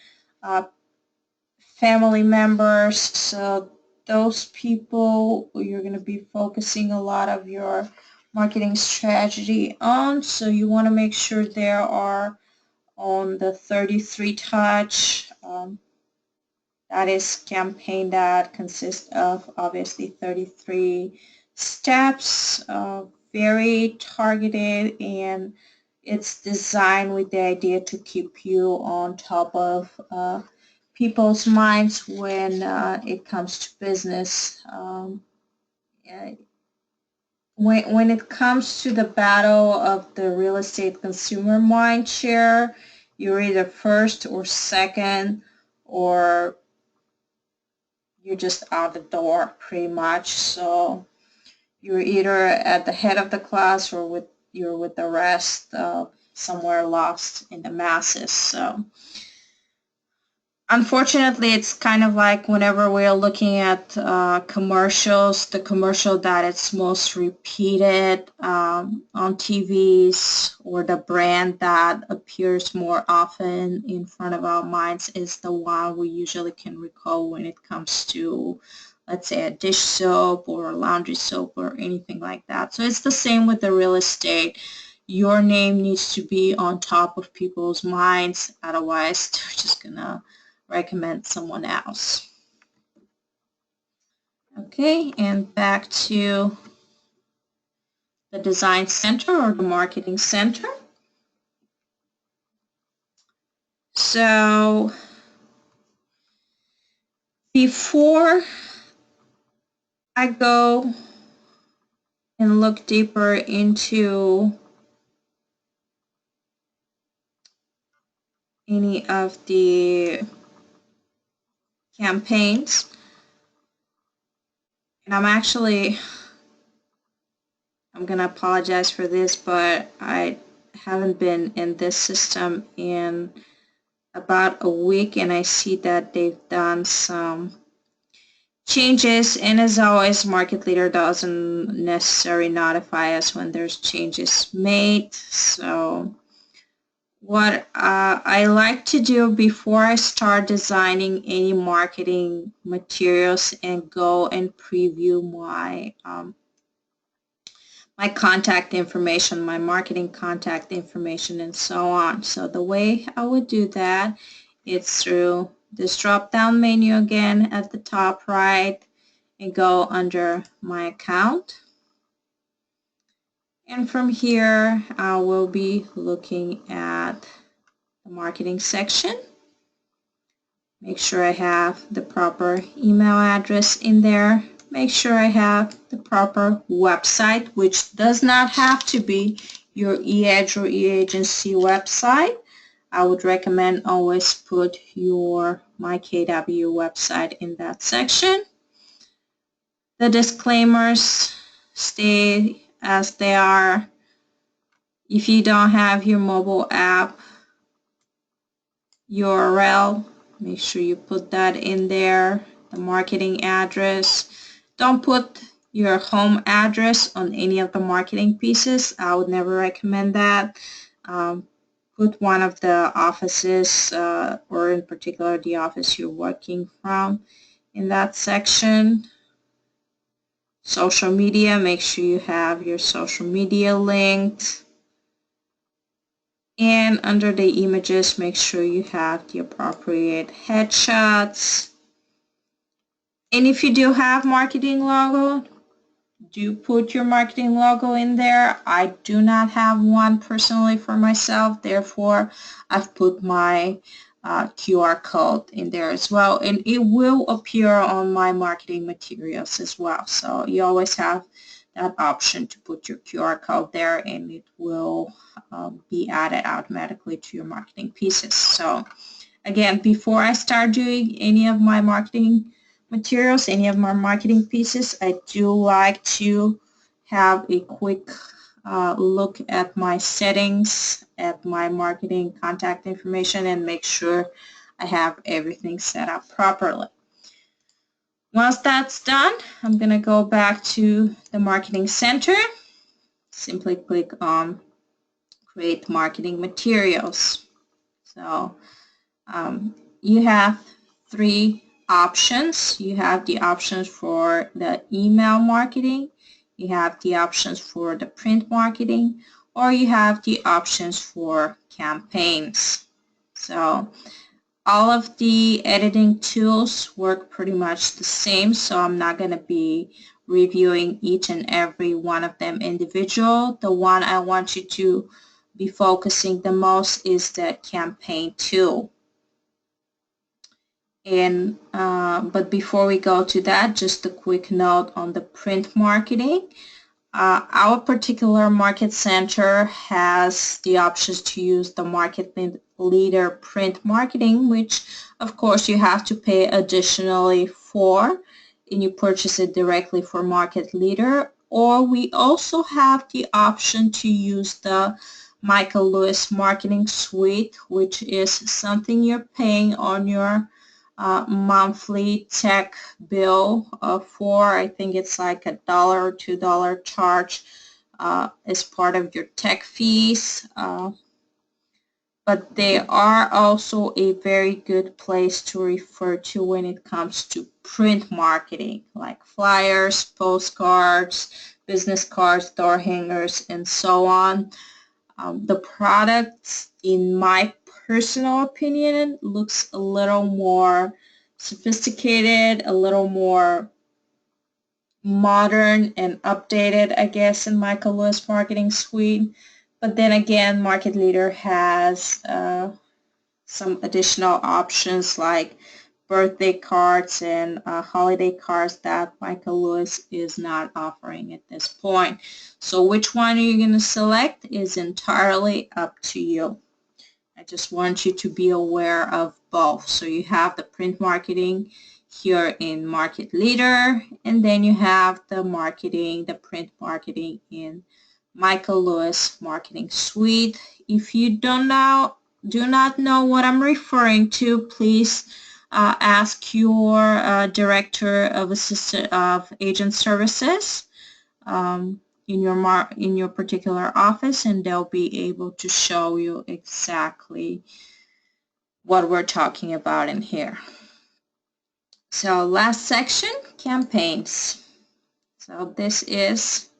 Family members. So those people you're going to be focusing a lot of your marketing strategy on. So you want to make sure they are on the 33 touch. That is campaign that consists of obviously 33 steps, very targeted, and it's designed with the idea to keep you on top of people's minds when it comes to business. When it comes to the battle of the real estate consumer mind share, you're either first or second, or you're just out the door pretty much. So you're either at the head of the class or you're with the rest, somewhere lost in the masses. So unfortunately, it's kind of like whenever we're looking at commercials, the commercial that it's most repeated on TVs, or the brand that appears more often in front of our minds is the one we usually can recall when it comes to, let's say, a dish soap or a laundry soap or anything like that. So it's the same with the real estate. Your name needs to be on top of people's minds, otherwise they're just gonna recommend someone else. Okay, and back to the design center or the marketing center. So before I go and look deeper into any of the campaigns, and I'm going to apologize for this, but I haven't been in this system in about a week, and I see that they've done some changes, and as always, Market Leader doesn't necessarily notify us when there's changes made. So what I like to do before I start designing any marketing materials and go and preview my contact information, my marketing contact information, and so on. So the way I would do that is through this drop-down menu again at the top right, and go under My Account. And from here, I will be looking at the marketing section. Make sure I have the proper email address in there. Make sure I have the proper website, which does not have to be your eEdge or eAgency website. I would recommend always put your MyKW website in that section. The disclaimers stay as they are. If you don't have your mobile app URL, make sure you put that in there. The marketing address. Don't put your home address on any of the marketing pieces. I would never recommend that. Put one of the offices, or in particular the office you're working from, in that section. Social media, make sure you have your social media linked. And under the images, make sure you have the appropriate headshots. And if you do have marketing logo, do put your marketing logo in there. I do not have one personally for myself, therefore I've put my QR code in there as well, and it will appear on my marketing materials as well. So you always have that option to put your QR code there, and it will be added automatically to your marketing pieces. So again, before I start doing any of my marketing materials, any of my marketing pieces, I do like to have a quick look at my settings, at my marketing contact information, and make sure I have everything set up properly. Once that's done, I'm going to go back to the Marketing Center. Simply click on Create Marketing Materials. So you have three options. You have the options for the email marketing, you have the options for the print marketing, or you have the options for campaigns. So all of the editing tools work pretty much the same, so I'm not going to be reviewing each and every one of them individual. The one I want you to be focusing the most is the campaign tool. And but before we go to that, just a quick note on the print marketing. Our particular market center has the options to use the Market Leader print marketing, which of course you have to pay additionally for, and you purchase it directly for Market Leader. Or we also have the option to use the Michael Lewis Marketing Suite, which is something you're paying on your monthly tech bill for. I think it's like $1 or $2 charge as part of your tech fees. But they are also a very good place to refer to when it comes to print marketing, like flyers, postcards, business cards, door hangers, and so on. The products, in my personal opinion, looks a little more sophisticated, a little more modern and updated, I guess, in Michael Lewis Marketing Suite. But then again, Market Leader has some additional options like birthday cards and holiday cards that Michael Lewis is not offering at this point. So which one are you going to select is entirely up to you. I just want you to be aware of both. So you have the print marketing here in Market Leader, and then you have the marketing, the print marketing in Michael Lewis Marketing Suite. If you do not know what I'm referring to, please ask your director of agent services in your particular office, and they'll be able to show you exactly what we're talking about in here. So last section, campaigns. So this is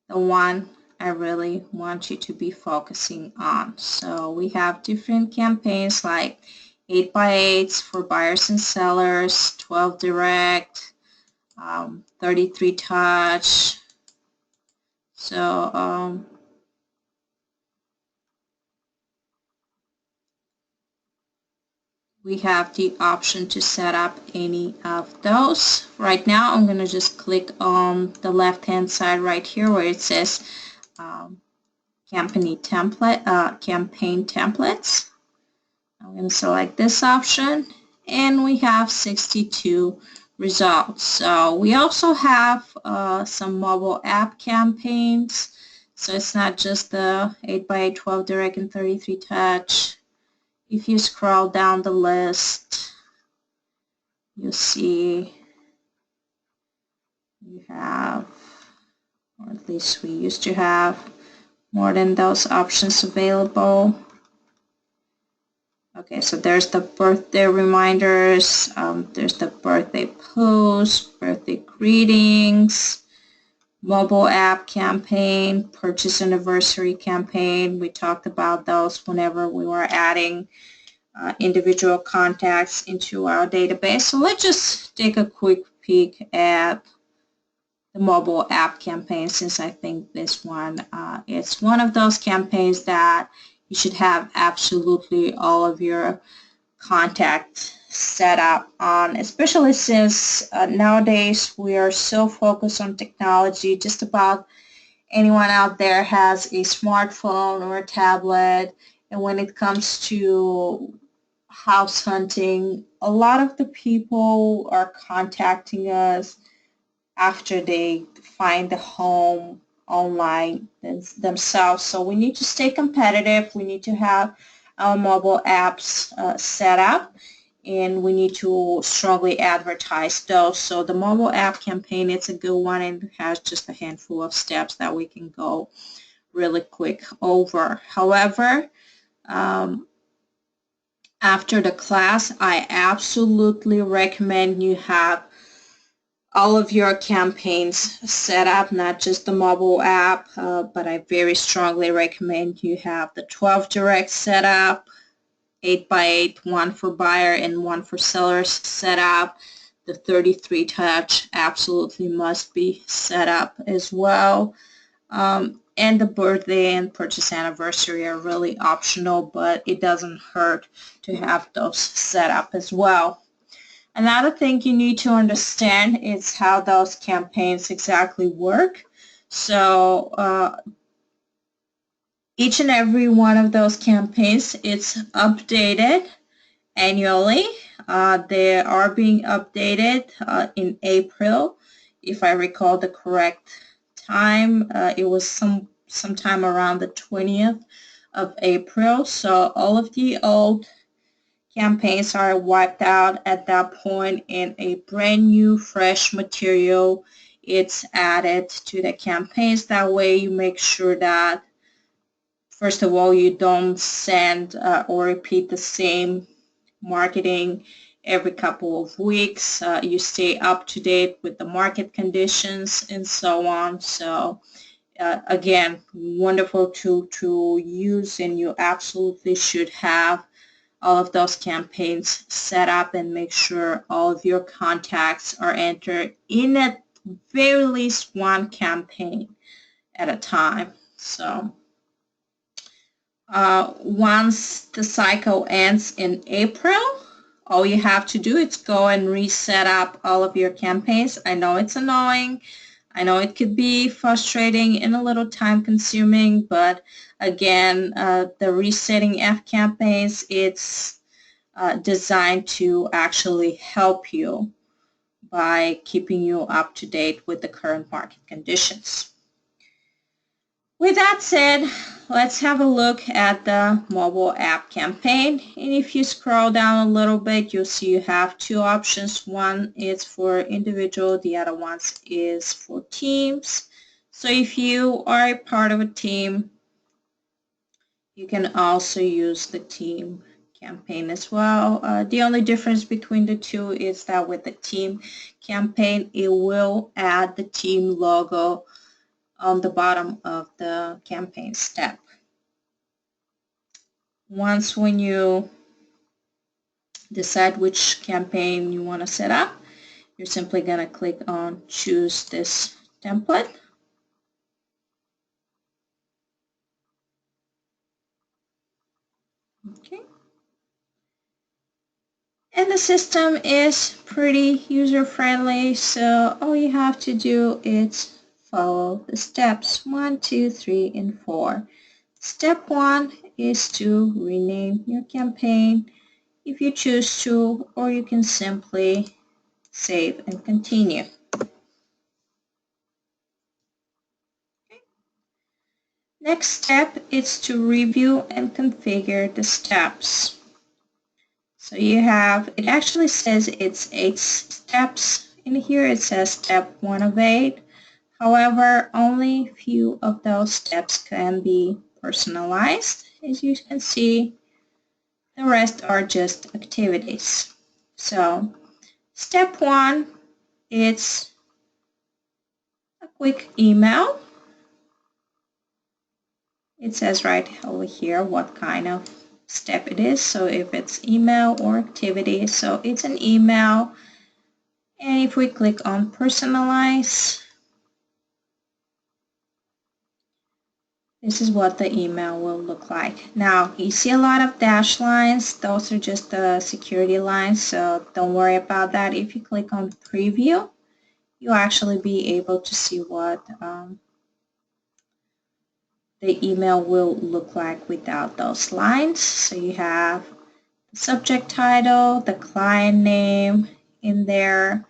the one I really want you to be focusing on. So we have different campaigns like 8x8s for buyers and sellers, 12 direct, 33 touch. So we have the option to set up any of those. Right now I'm going to just click on the left hand side right here where it says campaign templates. I'm going to select this option, and we have 62 results. So we also have some mobile app campaigns. So it's not just the 8x8, 12 direct, and 33 touch. If you scroll down the list, you'll see you have, or at least we used to have, more than those options available. Okay, so there's the birthday reminders, there's the birthday post, birthday greetings, mobile app campaign, purchase anniversary campaign. We talked about those whenever we were adding individual contacts into our database. So let's just take a quick peek at the mobile app campaign, since I think this one is one of those campaigns that you should have absolutely all of your contacts set up on, especially since nowadays we are so focused on technology. Just about anyone out there has a smartphone or a tablet, and when it comes to house hunting, a lot of the people are contacting us after they find the home online themselves. So we need to stay competitive. We need to have our mobile apps set up, and we need to strongly advertise those. So the mobile app campaign, it's a good one, and has just a handful of steps that we can go really quick over. However, after the class, I absolutely recommend you have all of your campaigns set up, not just the mobile app, but I very strongly recommend you have the 12 direct set up, 8x8, one for buyer and one for sellers set up. The 33 touch absolutely must be set up as well. And the birthday and purchase anniversary are really optional, but it doesn't hurt to have those set up as well. Another thing you need to understand is how those campaigns exactly work. So each and every one of those campaigns, it's updated annually. They are being updated in April. If I recall the correct time, it was sometime around the 20th of April. So all of the old campaigns are wiped out at that point, and a brand new fresh material it's added to the campaigns. That way you make sure that, first of all, you don't send or repeat the same marketing every couple of weeks. You stay up to date with the market conditions and so on. So again, wonderful tool to use, and you absolutely should have all of those campaigns set up and make sure all of your contacts are entered in at very least one campaign at a time. So once the cycle ends in April, all you have to do is go and reset up all of your campaigns. I know it's annoying. I know it could be frustrating and a little time consuming, but again, the resetting F campaigns, it's designed to actually help you by keeping you up to date with the current market conditions. With that said, let's have a look at the mobile app campaign. And if you scroll down a little bit, you'll see you have two options. One is for individual, the other one is for teams. So if you are a part of a team, you can also use the team campaign as well. The only difference between the two is that with the team campaign, it will add the team logo on the bottom of the campaign step. Once when you decide which campaign you want to set up, you're simply going to click on choose this template. Okay. And the system is pretty user-friendly, so all you have to do is follow the steps 1, 2, 3, and 4. Step 1 is to rename your campaign if you choose to, or you can simply save and continue. Next step is to review and configure the steps. So you have, it actually says it's 8 steps. In here it says step 1 of 8. However, only few of those steps can be personalized. As you can see, the rest are just activities. So step 1, it's a quick email. It says right over here what kind of step it is. So if it's email or activity, so it's an email. And if we click on personalize, this is what the email will look like. Now you see a lot of dash lines. Those are just the security lines, so don't worry about that. If you click on preview, you'll actually be able to see what the email will look like without those lines. So you have the subject title, the client name in there.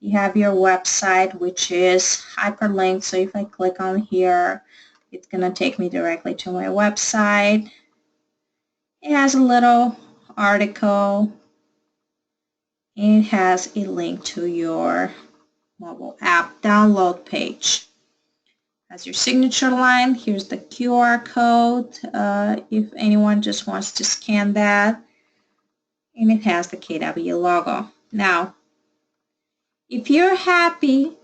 You have your website, which is hyperlinked. So if I click on here, it's going to take me directly to my website. It has a little article. It has a link to your mobile app download page. As your signature line, here's the QR code if anyone just wants to scan that. And it has the KW logo. Now, if you're happy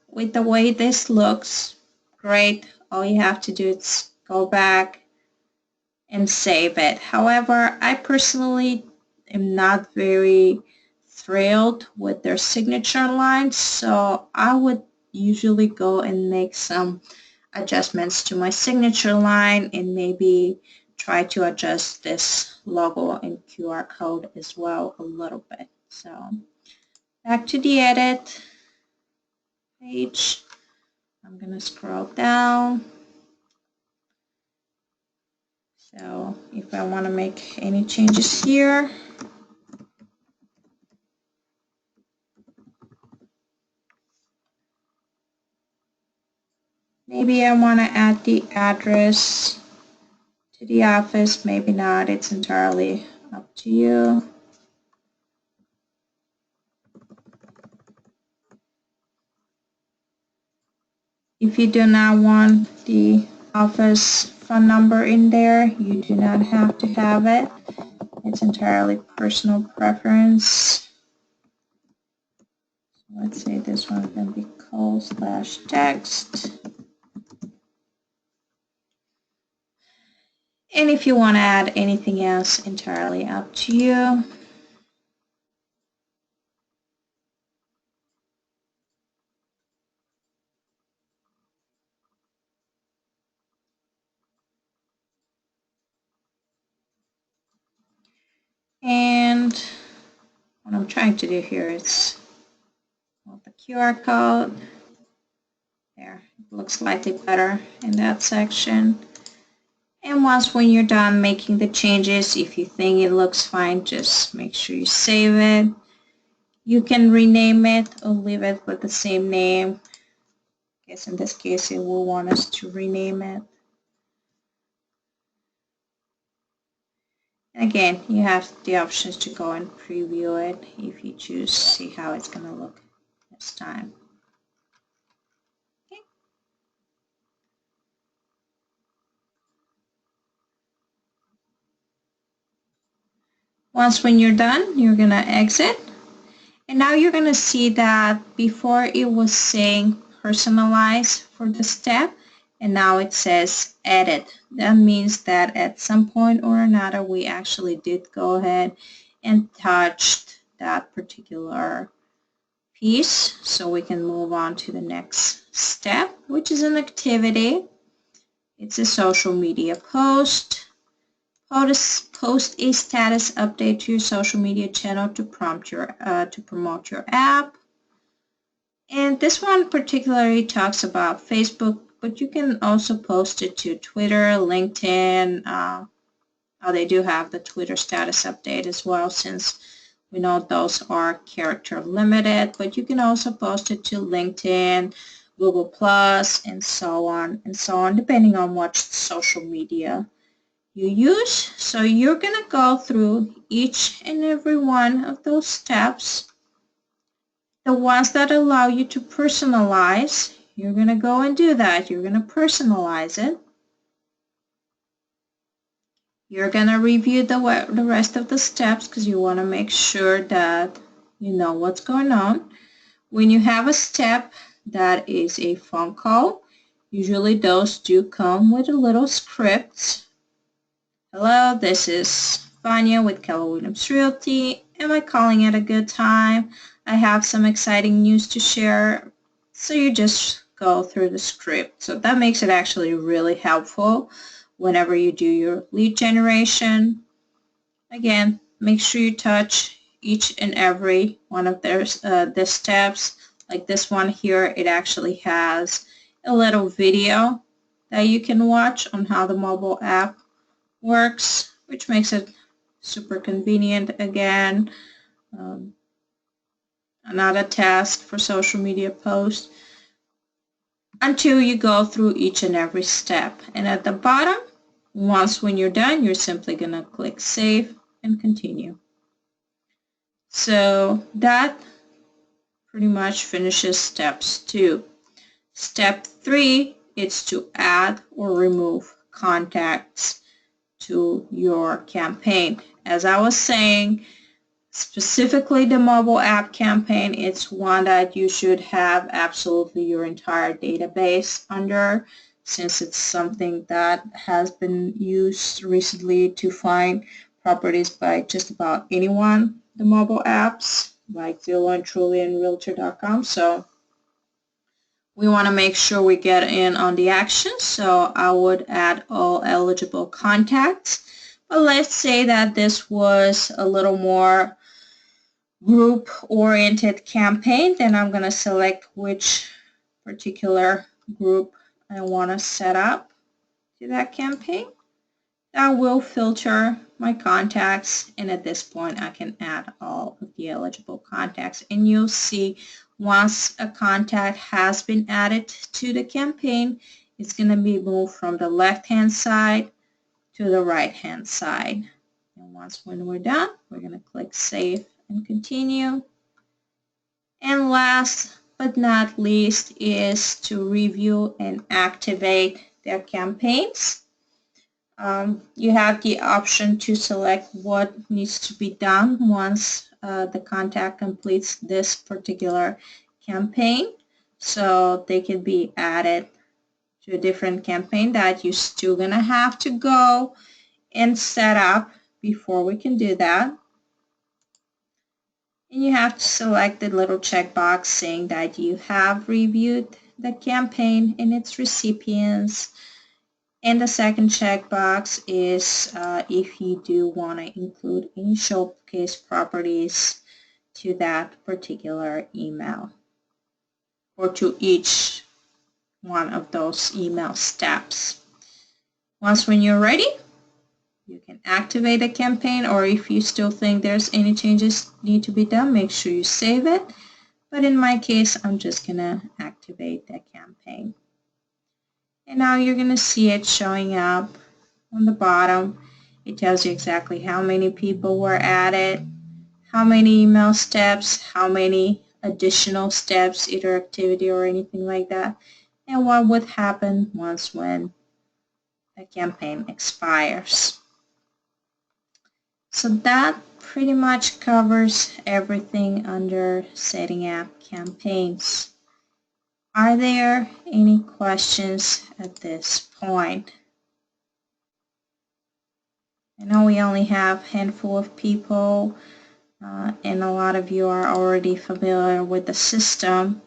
with the way this looks, great. All you have to do is go back and save it. However, I personally am not very thrilled with their signature line, so I would usually go and make some adjustments to my signature line and maybe try to adjust this logo and QR code as well a little bit. So back to the edit page. I'm going to scroll down. So if I want to make any changes here, maybe I want to add the address to the office, maybe not. It's entirely up to you. If you do not want the office phone number in there, you do not have to have it. It's entirely personal preference. Let's say this one can be call/text. And if you want to add anything else, entirely up to you. And what I'm trying to do here is the QR code. There, it looks slightly better in that section. And once when you're done making the changes, if you think it looks fine, just make sure you save it. You can rename it or leave it with the same name. I guess in this case it will want us to rename it. Again, you have the options to go and preview it if you choose, see how it's going to look this time. Okay. Once when you're done, you're going to exit. And now you're going to see that before it was saying personalize for the step, and now it says edit. That means that at some point or another, we actually did go ahead and touched that particular piece. So we can move on to the next step, which is an activity. It's a social media post. Post a status update to your social media channel to promote your app. And this one particularly talks about Facebook, but you can also post it to Twitter, LinkedIn. They do have the Twitter status update as well, since we know those are character limited, but you can also post it to LinkedIn, Google Plus, and so on, depending on what social media you use. So you're going to go through each and every one of those steps. The ones that allow you to personalize, you're going to go and do that. You're going to personalize it. You're going to review the rest of the steps because you want to make sure that you know what's going on. When you have a step that is a phone call, usually those do come with a little script. Hello, this is Vanya with Keller Williams Realty. Am I calling at a good time? I have some exciting news to share. So you just go through the script. So that makes it actually really helpful whenever you do your lead generation. Again, make sure you touch each and every one of the steps. Like this one here, it actually has a little video that you can watch on how the mobile app works, which makes it super convenient. Again, another task for social media posts until you go through each and every step. And at the bottom, once when you're done, you're simply going to click Save and Continue. So that pretty much finishes steps 2. Step 3 is to add or remove contacts to your campaign. As I was saying, specifically the mobile app campaign, it's one that you should have absolutely your entire database under, since it's something that has been used recently to find properties by just about anyone, the mobile apps like Zillow and Trulia and Realtor.com. So we want to make sure we get in on the action. So I would add all eligible contacts. But let's say that this was a little more group-oriented campaign, then I'm going to select which particular group I want to set up to that campaign. That will filter my contacts, and at this point I can add all of the eligible contacts. And you'll see once a contact has been added to the campaign, it's going to be moved from the left-hand side to the right-hand side. And once when we're done, we're going to click Save and Continue. And last but not least is to review and activate their campaigns. You have the option to select what needs to be done once the contact completes this particular campaign. So they can be added to a different campaign that you're still going to have to go and set up before we can do that. And you have to select the little checkbox saying that you have reviewed the campaign and its recipients. And the second checkbox is if you do want to include any showcase properties to that particular email or to each one of those email steps. Once when you're ready, you can activate the campaign, or if you still think there's any changes need to be done, make sure you save it. But in my case, I'm just going to activate the campaign. And now you're going to see it showing up on the bottom. It tells you exactly how many people were added, how many email steps, how many additional steps, either activity or anything like that, and what would happen once when the campaign expires. So that pretty much covers everything under setting up campaigns. Are there any questions at this point? I know we only have a handful of people, and a lot of you are already familiar with the system,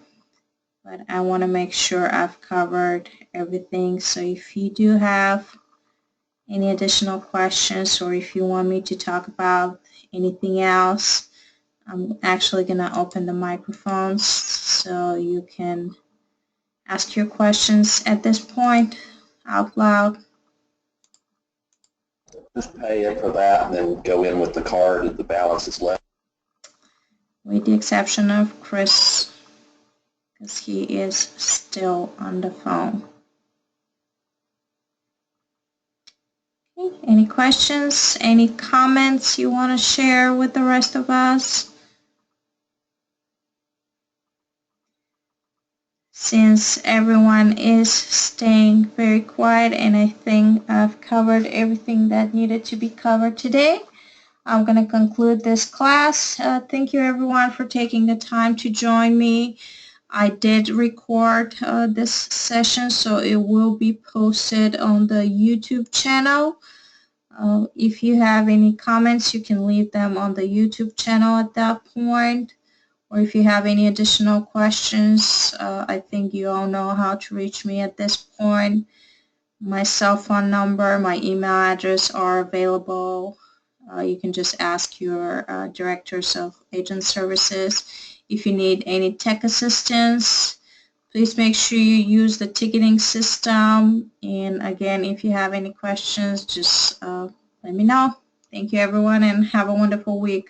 but I want to make sure I've covered everything. So if you do have any additional questions, or if you want me to talk about anything else, I'm actually going to open the microphones so you can ask your questions at this point out loud. Just pay in for that and then go in with the card if the balance is left. With the exception of Chris, because he is still on the phone. Okay. Any questions? Any comments you want to share with the rest of us? Since everyone is staying very quiet and I think I've covered everything that needed to be covered today, I'm going to conclude this class. Thank you everyone for taking the time to join me. I did record this session, so it will be posted on the YouTube channel. If you have any comments, you can leave them on the YouTube channel at that point. Or if you have any additional questions, I think you all know how to reach me at this point. My cell phone number, my email address are available. You can just ask your directors of agent services. If you need any tech assistance, please make sure you use the ticketing system. And again, if you have any questions, just let me know. Thank you everyone and have a wonderful week.